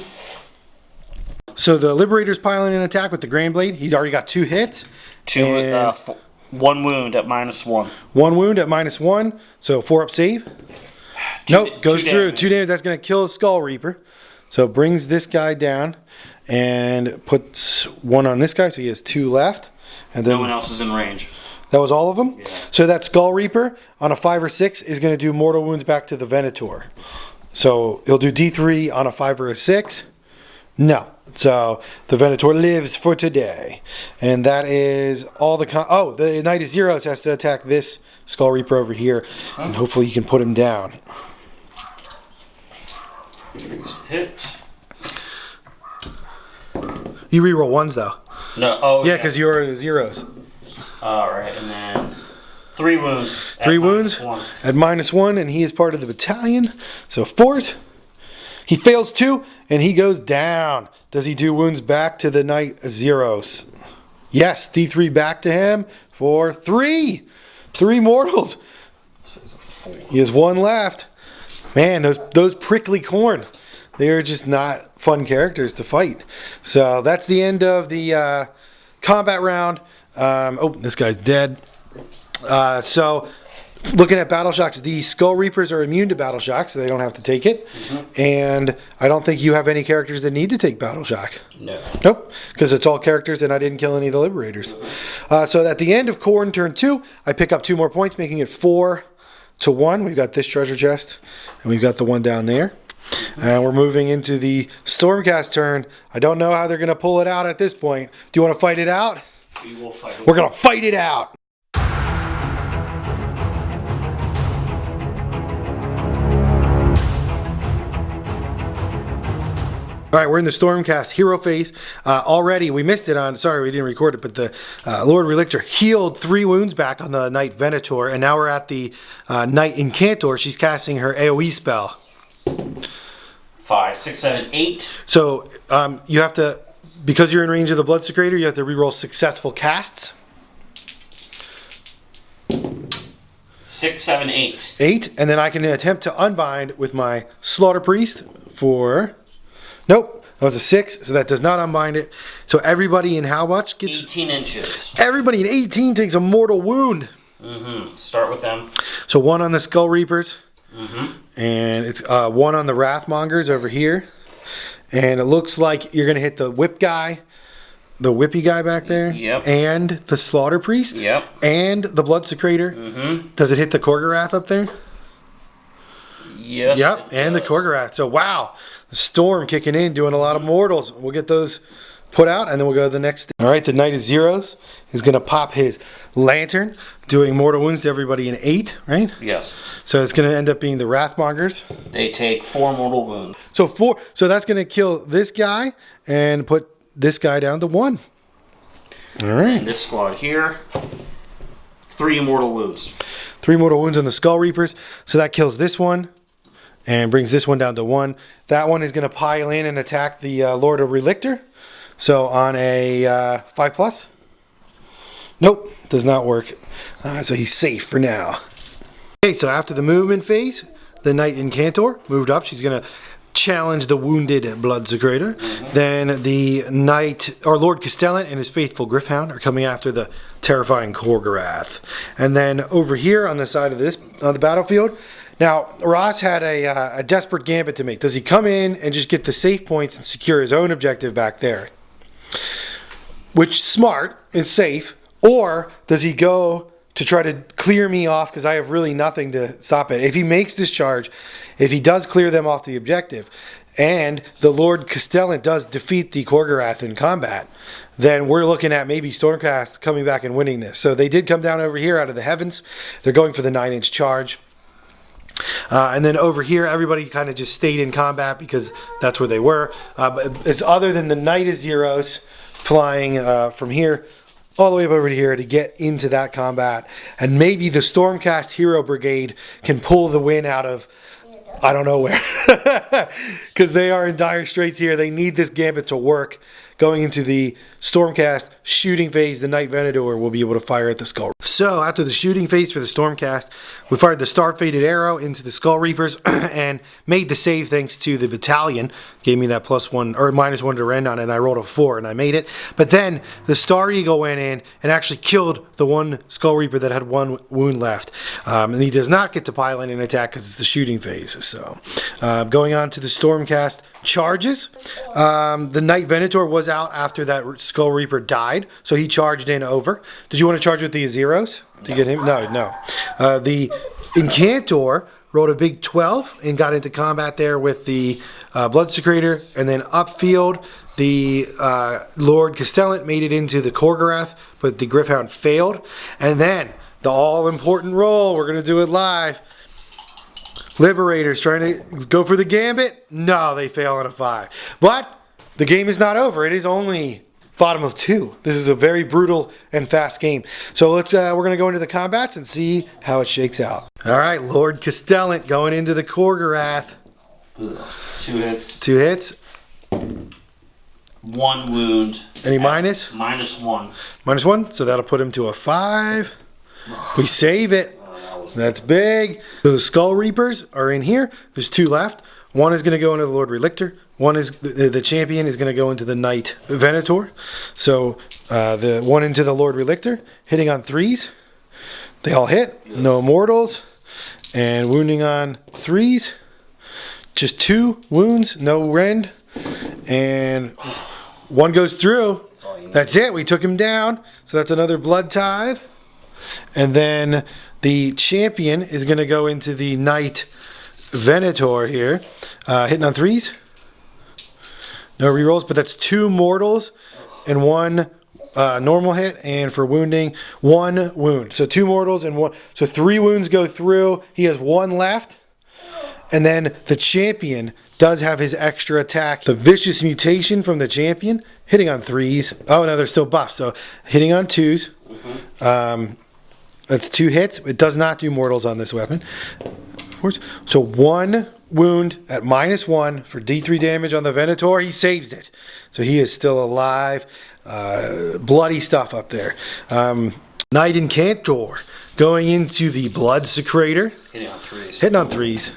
So the Liberator's piling an attack with the Grand Blade. He's already got 2 hits. 1 wound at -1. 1 wound at -1. So 4-up save. Nope, goes through. 2 damage. That's going to kill a Skull Reaper. So brings this guy down and puts 1 on this guy. So he has 2 left. And then no one else is in range. That was all of them? Yeah. So that Skull Reaper on a 5 or 6 is going to do mortal wounds back to the Venator. So he'll do D3 on a 5 or a 6. No. So the Venator lives for today. And that is all the... the Knight of Zeros has to attack this Skull Reaper over here. And hopefully you can put him down. Hit. You reroll 1s though. No. Oh, yeah, because you're zeros. Alright, and then 3 wounds. 3 wounds at -1, and he is part of the battalion. So 4s. He fails 2, and he goes down. Does he do wounds back to the Knight Zeros? Yes, D3 back to him for 3. 3 mortals. He has 1 left. Man, those prickly Khorne. They are just not fun characters to fight. So that's the end of the combat round. This guy's dead. So looking at battle shocks, the Skull Reapers are immune to battle shock, so they don't have to take it. And I don't think you have any characters that need to take battle shock. No. Nope, because it's all characters and I didn't kill any of the Liberators. So at the end of Khorne turn 2, I pick up 2 more points, making it 4-1. We've got this treasure chest, and we've got the one down there. And we're moving into the Stormcast turn. I don't know how they're going to pull it out at this point. Do you want to fight it out? We will fight it. We're going to fight it out. All right, we're in the Stormcast hero phase. Already, we missed it on, sorry we didn't record it, but the Lord Relictor healed 3 wounds back on the Knight Venator, and now we're at the Knight Incantor. She's casting her AoE spell. 5, 6, 7, 8. So you have to, because you're in range of the Blood Secretor, you have to reroll successful casts. 6, 7, 8. 8, and then I can attempt to unbind with my Slaughter Priest for... Nope, that was a 6, so that does not unbind it. So everybody in how much gets... 18 inches. Everybody in 18 takes a mortal wound. Start with them. So 1 on the Skull Reapers. And it's 1 on the Wrathmongers over here. And it looks like you're going to hit the whip guy. The whippy guy back there. Yep. And the Slaughter Priest. Yep. And the Blood Secretor. Does it hit the Korgorath up there? Yes. Yep, and the Korgorath. So wow, the storm kicking in, doing a lot of mortals. We'll get those put out, and then we'll go to the next. All right, the Knight of Zeros is going to pop his lantern, doing mortal wounds to everybody in 8, right? Yes. So it's going to end up being the Wrathmongers. They take 4 mortal wounds. So So that's going to kill this guy and put this guy down to 1. All right. And this squad here, 3 mortal wounds. 3 mortal wounds on the Skull Reapers. So that kills this one. And brings this one down to 1. That one is going to pile in and attack the Lord of Relictor. So on a 5+. Nope, does not work. So he's safe for now. Okay, so after the movement phase, the Knight Incantor moved up. She's going to challenge the wounded Blood Secretor. Then the Knight, or Lord Castellan and his faithful Gryph-hound are coming after the terrifying Korgorath. And then over here on the side of this, on the battlefield, now, Ross had a desperate gambit to make. Does he come in and just get the safe points and secure his own objective back there? Which, smart, is safe. Or does he go to try to clear me off because I have really nothing to stop it? If he makes this charge, if he does clear them off the objective, and the Lord Castellan does defeat the Korgorath in combat, then we're looking at maybe Stormcast coming back and winning this. So they did come down over here out of the heavens. They're going for the 9-inch charge. And then over here, everybody kind of just stayed in combat because that's where they were. But it's other than the Knight of Zeros flying from here all the way up over to here to get into that combat. And maybe the Stormcast Hero Brigade can pull the win out of I don't know where. Because they are in dire straits here. They need this gambit to work. Going into the Stormcast shooting phase, the Knight Venator will be able to fire at the Skull. So after the shooting phase for the Stormcast, we fired the Star-Fated Arrow into the Skull Reapers and made the save thanks to the Battalion. Gave me that +1 or -1 to rend on it, and I rolled a 4 and I made it. But then the Star Eagle went in and actually killed the one Skull Reaper that had 1 wound left. And he does not get to pile in an attack because it's the shooting phase. So going on to the Stormcast charges. The Knight Venator was out after that Skull Reaper died, so he charged in over. Did you want to charge with the Zeros to get him? No. The Incantor rolled a big 12 and got into combat there with the Bloodsecrator, and then upfield the Lord Castellan made it into the Korgorath, but the Gryph-hound failed. And then the all-important roll, we're going to do it live. Liberators trying to go for the gambit. No, they fail on a 5. But the game is not over. It is only bottom of 2. This is a very brutal and fast game. So let's we're going to go into the combats and see how it shakes out. All right, Lord Castellan going into the Korgorath. 2 hits. 2 hits. 1 wound. Any minus? -1. -1. So that'll put him to a 5. We save it. That's big. So the Skull Reapers are in here. There's 2 left. One is going to go into the Lord Relictor. One is the champion is going to go into the Knight Venator. So the one into the Lord Relictor, hitting on 3s. They all hit. No mortals. And wounding on 3s. Just 2 wounds. No rend. And 1 goes through. That's it. We took him down. So that's another blood tithe. And then the champion is going to go into the Knight Venator here. Hitting on 3s. No rerolls, but that's 2 mortals and 1 normal hit. And for wounding, 1 wound. So 2 mortals and 1. So 3 wounds go through. He has 1 left. And then the champion does have his extra attack. The Vicious Mutation from the champion. Hitting on 3s. Oh, no, they're still buffed. So hitting on 2s. That's 2 hits. It does not do mortals on this weapon. So 1 wound at -1 for D3 damage on the Venator. He saves it. So he is still alive. Bloody stuff up there. Knight Incantor going into the Bloodsecrator. Hitting on 3s. Hitting on 3s.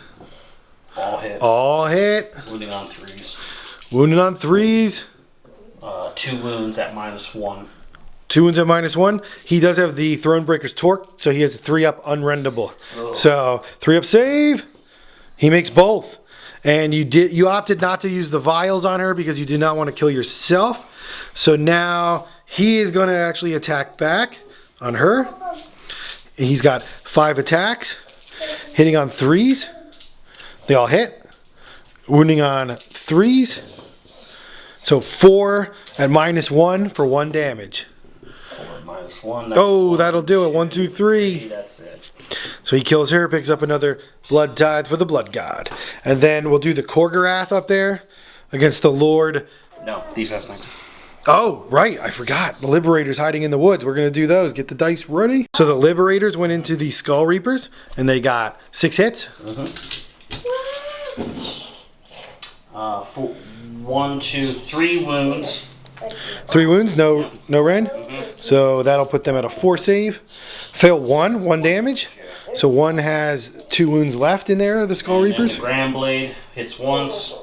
All hit. All hit. Wounding on 3s. Wounding on 3s. 2 wounds at -1. 2 wounds at -1. He does have the Thronebreaker's Torque, so he has a 3-up unrendable. Oh. So 3-up save. He makes both. And you opted not to use the vials on her because you did not want to kill yourself. So now he is going to actually attack back on her. He's got 5 attacks. Hitting on 3s. They all hit. Wounding on 3s. So 4 at -1 for 1 damage. 4 at -1. Oh, that'll do it. 1, 2, 3. That's it. So he kills her, picks up another blood tithe for the Blood God. And then we'll do the Korgorath up there against the Lord. No, these guys next. Oh, right. I forgot. The Liberators hiding in the woods. We're going to do those. Get the dice ready. So the Liberators went into the Skull Reapers, and they got 6 hits. 1, 2, 3 wounds. 3 wounds, no rend. So that'll put them at a 4 save. Fail 1 damage. So 1 has 2 wounds left in there, the Skull Reapers. The Grand Blade hits once.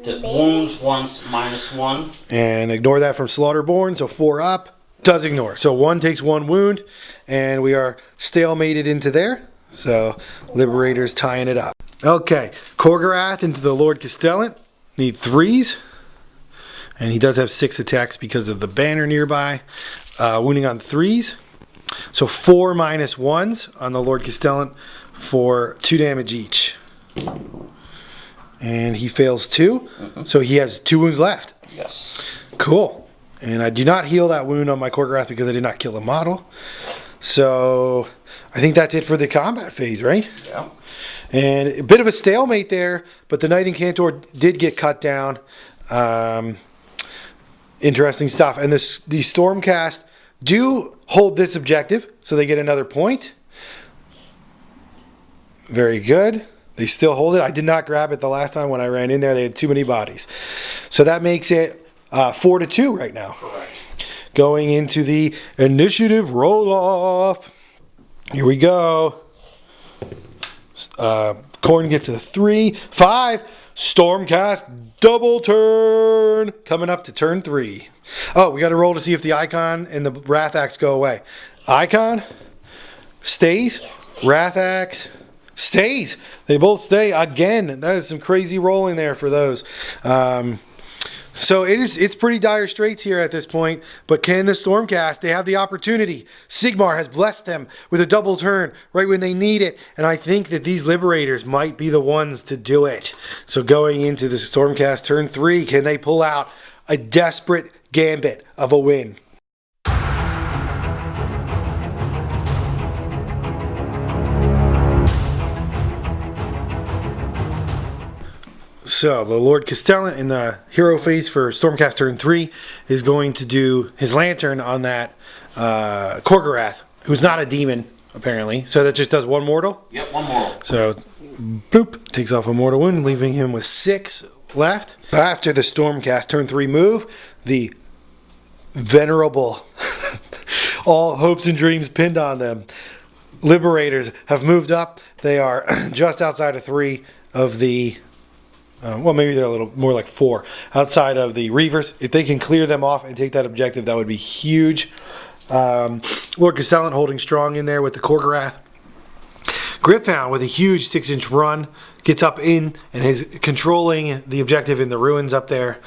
Wounds once, -1. And ignore that from Slaughterborn, so 4 up. Does ignore. So 1 takes 1 wound, and we are stalemated into there. So Liberators tying it up. Okay, Korgorath into the Lord Castellan. Need 3s. And he does have 6 attacks because of the banner nearby. Wounding on 3s. So 4 -1s on the Lord Castellan for 2 damage each. And he fails 2. So he has 2 wounds left. Yes. Cool. And I do not heal that wound on my Korgorath because I did not kill the model. So I think that's it for the combat phase, right? Yeah. And a bit of a stalemate there, but the Knight Incantor did get cut down. Interesting stuff. And the Stormcast do hold this objective, so they get another point. Very good. They still hold it. I did not grab it the last time when I ran in there. They had too many bodies. So that makes it 4-2 right now. Correct. Going into the initiative roll-off. Here we go. Khorne gets a 3. 5. Stormcast double turn. Coming up to turn 3. Oh, we got to roll to see if the Icon and the Wrath Axe go away. Icon stays. Wrath Axe stays. They both stay again. That is some crazy rolling there for those. So it's pretty dire straits here at this point. But can the Stormcast, they have the opportunity. Sigmar has blessed them with a double turn right when they need it. And I think that these Liberators might be the ones to do it. So going into the Stormcast turn 3, can they pull out a desperate gambit of a win? So the Lord Castellan in the hero phase for Stormcast turn 3 is going to do his lantern on that Korgorath, who's not a demon apparently. So that just does 1 mortal. Yep, 1 mortal. So boop, takes off a mortal wound, leaving him with 6 left. After the Stormcast turn 3 move, the venerable, all hopes and dreams pinned on them, Liberators have moved up. They are just outside of 3 of the well, maybe they're a little more like 4 outside of the Reavers. If they can clear them off and take that objective, that would be huge. Lord Castellan holding strong in there with the Korgorath. Gryph-hound with a huge 6-inch run gets up in and is controlling the objective in the ruins up there.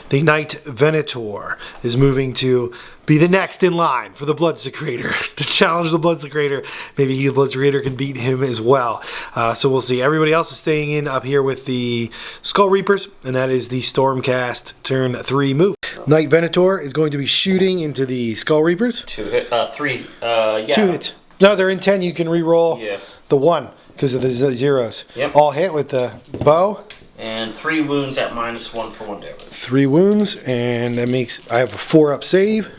The Knight Venator is moving to be the next in line for the Bloodsecrator to challenge the Bloodsecrator. Maybe the Bloodsecrator can beat him as well. So we'll see. Everybody else is staying in up here with the Skull Reapers, and that is the Stormcast turn 3 move. Knight Venator is going to be shooting into the Skull Reapers. 2 hit, 3, yeah. 2 hits. No, they're in 10. You can re-roll the 1 because of the zeros. Yep. All hit with the bow. And 3 wounds at -1 for 1 damage. 3 wounds, and that makes I have a 4-up save.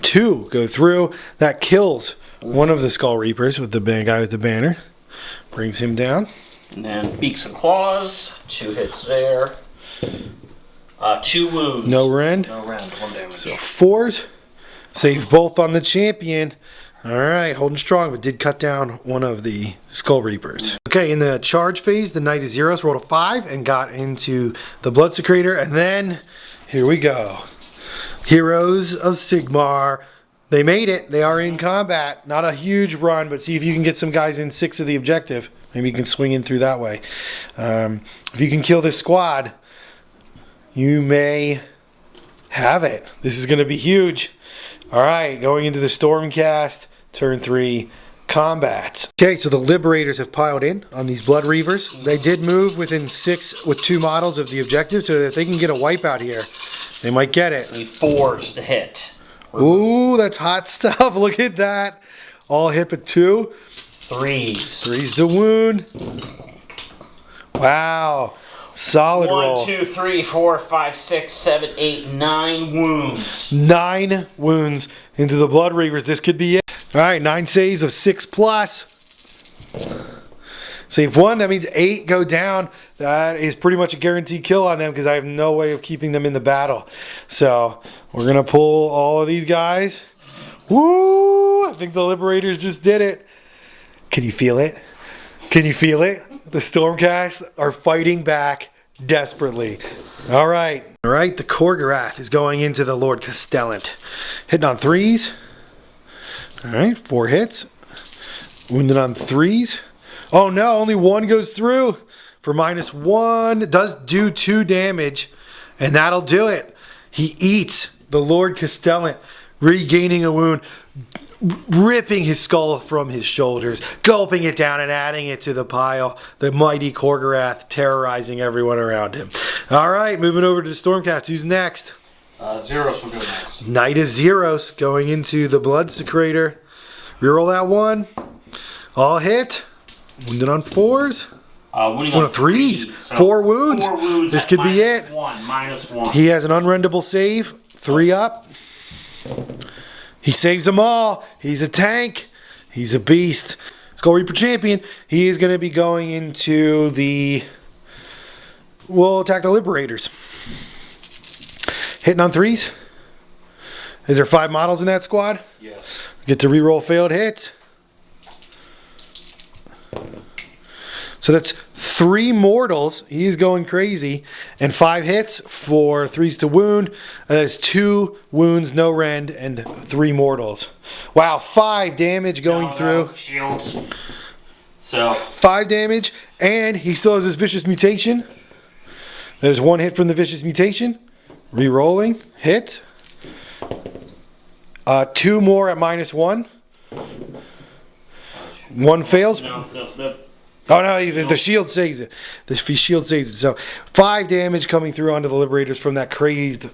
2 go through. That kills one of the Skull Reapers with the guy with the banner. Brings him down. And then beaks and claws. 2 hits there. 2 wounds. No rend. No rend. 1 damage. So 4s. Save both on the champion. All right, holding strong, but did cut down one of the Skull Reapers. Okay, in the charge phase, the Knight of Zeros rolled a 5 and got into the Bloodsecrator. And then, here we go. Heroes of Sigmar. They made it. They are in combat. Not a huge run, but see if you can get some guys in 6 of the objective. Maybe you can swing in through that way. If you can kill this squad, you may have it. This is going to be huge. All right, going into the Stormcast, turn 3 combats. Okay, so the Liberators have piled in on these Blood Reavers. They did move within 6 with 2 models of the objective, so that they can get a wipeout here, they might get it. Need 4s to hit. Ooh, that's hot stuff. Look at that. All hit but 2. 3s. 3's the wound. Wow. Solid roll. 1, 2, 3, 4, 5, 6, 7, 8, 9 wounds. 9 wounds into the Blood Reavers. This could be it. All right, 9 saves of 6+. Save 1. That means 8 go down. That is pretty much a guaranteed kill on them because I have no way of keeping them in the battle. So we're going to pull all of these guys. Woo! I think the Liberators just did it. Can you feel it? Can you feel it? The Stormcast are fighting back desperately. All right. All right, the Korgorath is going into the Lord Castellan. Hitting on 3s. All right, 4 hits. Wounded on 3s. Oh no, only 1 goes through for -1. Does do 2 damage, and that'll do it. He eats the Lord Castellan, regaining a wound, ripping his skull from his shoulders, gulping it down and adding it to the pile. The mighty Korgorath terrorizing everyone around him. All right, moving over to the Stormcast. Who's next? Zeros will go next. Knight of Zeros going into the Bloodsecrator. Reroll that one. All hit. Wounded on 4s. Wounding One on of 3s. So 4 wounds. 4 wounds. This could be it. -1. He has an unrendable save. 3 up. He saves them all. He's a tank. He's a beast. Skull Reaper champion. He is going to be going into the... We'll attack the Liberators. Hitting on 3s. Is there 5 models in that squad? Yes. Get to reroll failed hits. So that's 3 mortals. He's going crazy. And 5 hits for 3s to wound. That is 2 wounds, no rend, and 3 mortals. Wow, 5 damage going through. Shields. So 5 damage, and he still has his vicious mutation. There's 1 hit from the vicious mutation. Rerolling. Hit. 2 more at -1. 1 fails. no. Oh no, the shield saves it. The shield saves it. So 5 damage coming through onto the Liberators from that crazed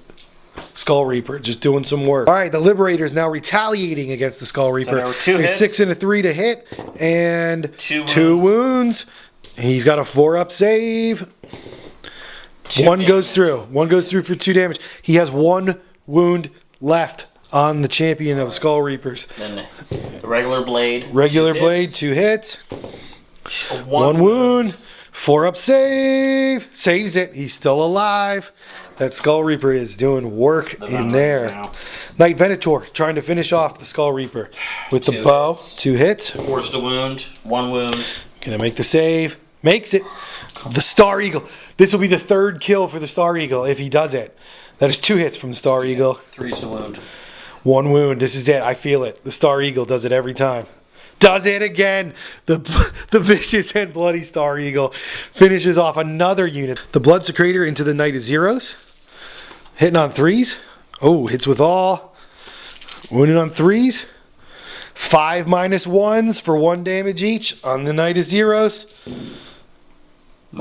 Skull Reaper, just doing some work. All right, the Liberators now retaliating against the Skull Reaper. So there were 2 hits. 6 and a 3 to hit, and 2 wounds. He's got a 4-up save. 2 1 damage. goes through. 1 goes through for 2 damage. He has 1 wound left on the champion of Skull Reapers. Then the regular blade. Regular 2 blade, hits. 2 hits. 1 wound. 4-up save. Saves it. He's still alive. That Skull Reaper is doing work in there. Now. Knight Venator trying to finish off the Skull Reaper with the 2 bow. hits. 2 hits. Forced to wound. 1 wound. Gonna make the save. Makes it. The Star Eagle. This will be the 3rd kill for the Star Eagle if he does it. That is 2 hits from the Star Eagle. 3s to wound. 1 wound. This is it. I feel it. The Star Eagle does it every time. Does it again. The vicious and bloody Star Eagle finishes off another unit. The Blood Secretor into the Knight of Zeros. Hitting on 3s. Oh, hits with all. Wounded on 3s. 5 -1s for 1 damage each on the Knight of Zeros.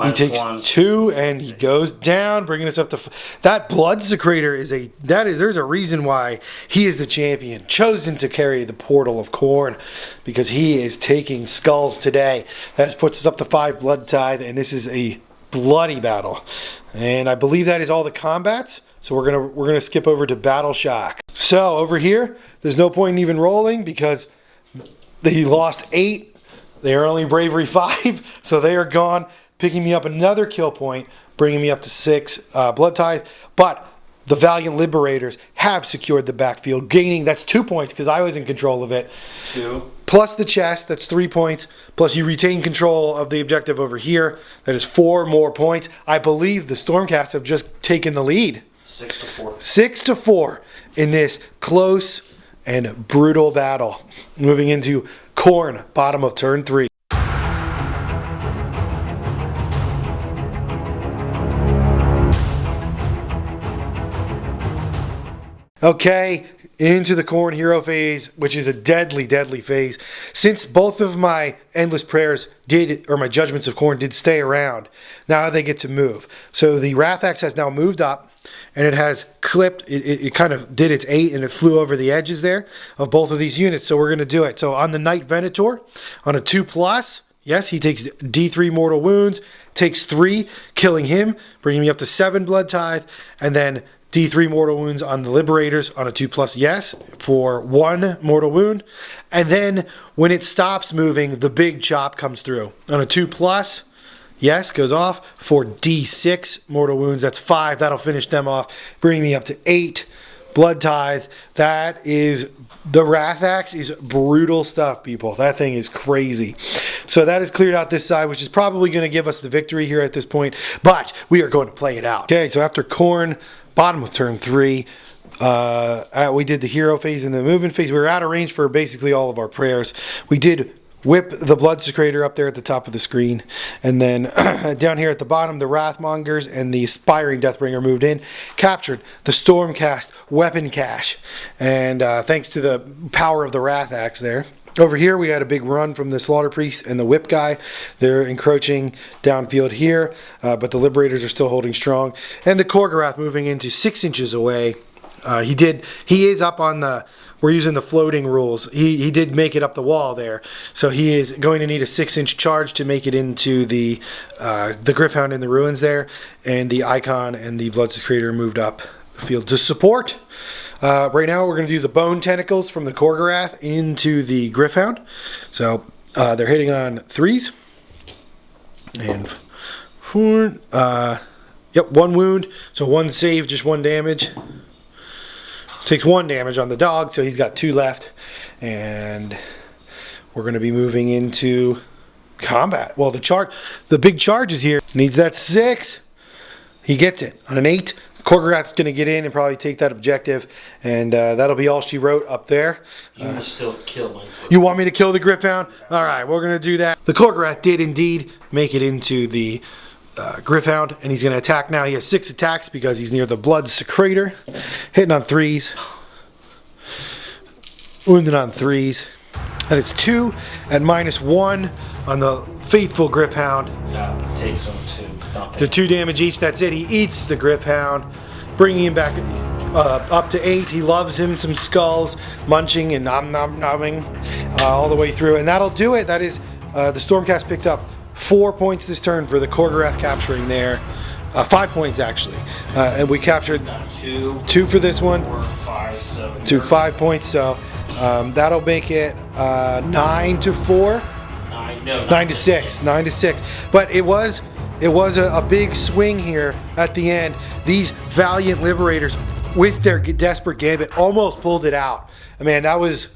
He takes 2 and he goes down, bringing us up to... That Blood Secretor is there's a reason why he is the champion, chosen to carry the Portal of Khorne, because he is taking skulls today. That puts us up to 5 Blood Tithe, and this is a bloody battle. And I believe that is all the combats. So we're gonna skip over to Battle Shock. So over here, there's no point in even rolling because he lost 8. They are only bravery 5, so they are gone. Picking me up another kill point, bringing me up to 6 Blood Tithe. But the Valiant Liberators have secured the backfield, gaining, that's 2 points because I was in control of it. 2. Plus the chest, that's 3 points. Plus you retain control of the objective over here. That is 4 more points. I believe the Stormcast have just taken the lead. 6 to 4. 6 to 4 in this close and brutal battle. Moving into Khorne, bottom of turn 3. Okay, into the Khorne hero phase, which is a deadly, deadly phase. Since both of my endless prayers my judgments of Khorne did stay around, now they get to move. So the Wrath Axe has now moved up, and it has clipped, it kind of did its 8, and it flew over the edges there of both of these units. So we're going to do it. So on the Knight Venator, on a 2+, yes, he takes D3 mortal wounds, takes 3, killing him, bringing me up to 7 Blood Tithe, and then D3 mortal wounds on the Liberators on a 2+, yes, for 1 mortal wound. And then when it stops moving, the big chop comes through. On a 2+, yes, goes off for D6 mortal wounds. That's 5. That'll finish them off, bringing me up to 8 Blood Tithe. That is... The Wrath Axe is brutal stuff, people. That thing is crazy. So that has cleared out this side, which is probably going to give us the victory here at this point. But we are going to play it out. Okay, so after Khorne, bottom of turn 3, we did the hero phase and the movement phase. We were out of range for basically all of our prayers. We did whip the Blood Secretor up there at the top of the screen. And then down here at the bottom, the Wrathmongers and the Aspiring Deathbringer moved in, captured the Stormcast weapon cache. And thanks to the power of the Wrath Axe there. Over here, we had a big run from the Slaughter Priest and the Whip guy. They're encroaching downfield here, but the Liberators are still holding strong. And the Korgorath moving into 6 inches away He is up on the. We're using the floating rules. He did make it up the wall there, so he is going to need a 6-inch charge to make it into the Gryph-hound in the ruins there, and the Icon and the Bloodstone Creator moved up the field to support. Right now we're going to do the Bone Tentacles from the Khorne into the Gryph-hound. So they're hitting on 3s and 4. Yep, 1 wound, so 1 save, just 1 damage. Takes 1 damage on the dog, so he's got 2 left. And we're going to be moving into combat. Well, the big charge is here. Needs that 6. He gets it on an 8. Khorne's going to get in and probably take that objective, and that'll be all she wrote up there. You must still kill my. You want me to kill the Gryph-hound? All right, we're going to do that. The Khorne did indeed make it into the Gryph-hound, and he's going to attack now. He has 6 attacks because he's near the Bloodstone Creator. Hitting on 3s. Wounded on 3s. And it's 2 at -1 on the faithful Gryph-hound. Yeah, takes him to 2 damage each. That's it. He eats the Gryph-hound, bringing him back up to 8. He loves him some skulls, munching and nom-nom-nomming all the way through. And that'll do it. That is, the Stormcast picked up 4 points this turn for the Khorne capturing there. 5 points actually. And we captured 2 for this one. 4, 5, 7. 2 5 points. So that'll make it 9-4. 9-6. 9-6. But it was a big swing here at the end. These valiant liberators, with their desperate gambit, almost pulled it out. I mean, that was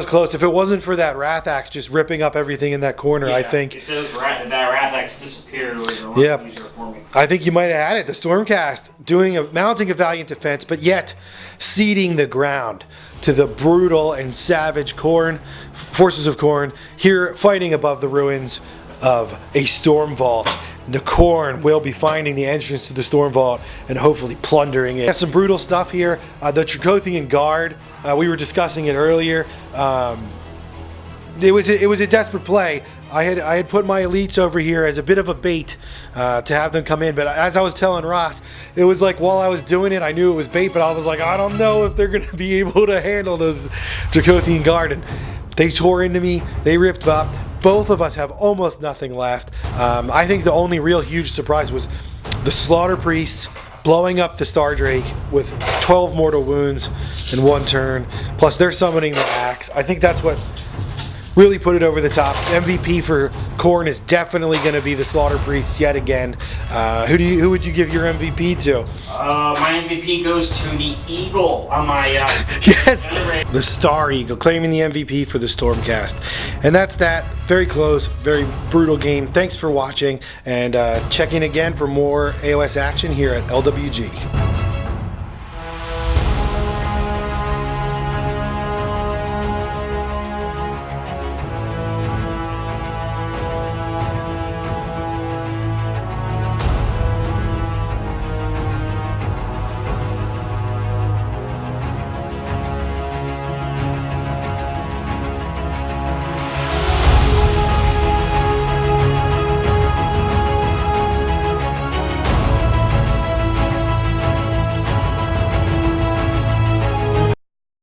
close. If it wasn't for that Wrath Axe just ripping up everything in that corner, yeah, I think if that Wrath Axe disappeared, it would have been a lot easier for me. I think you might have had it. The Stormcast mounting a valiant defense, but yet ceding the ground to the brutal and savage forces of Khorne, here fighting above the ruins of a Stormvault. The Khorne will be finding the entrance to the Stormvault and hopefully plundering it. Some brutal stuff here. The Dracothian Guard, we were discussing it earlier. It was a desperate play. I had put my elites over here as a bit of a bait to have them come in, but as I was telling Ross, it was like while I was doing it, I knew it was bait, but I was like, I don't know if they're going to be able to handle those Dracothian Guard. And they tore into me. They ripped up. Both of us have almost nothing left. I think the only real huge surprise was the Slaughter Priests blowing up the Star Drake with 12 mortal wounds in 1 turn. Plus they're summoning the axe. I think that's what really put it over the top. MVP for Khorne is definitely going to be the Slaughter Priests yet again. Who would you give your MVP to? My MVP goes to the Eagle on my yes, the Star Eagle, claiming the MVP for the Stormcast. And that's that. Very close, very brutal game. Thanks for watching, and check in again for more AOS action here at LWG.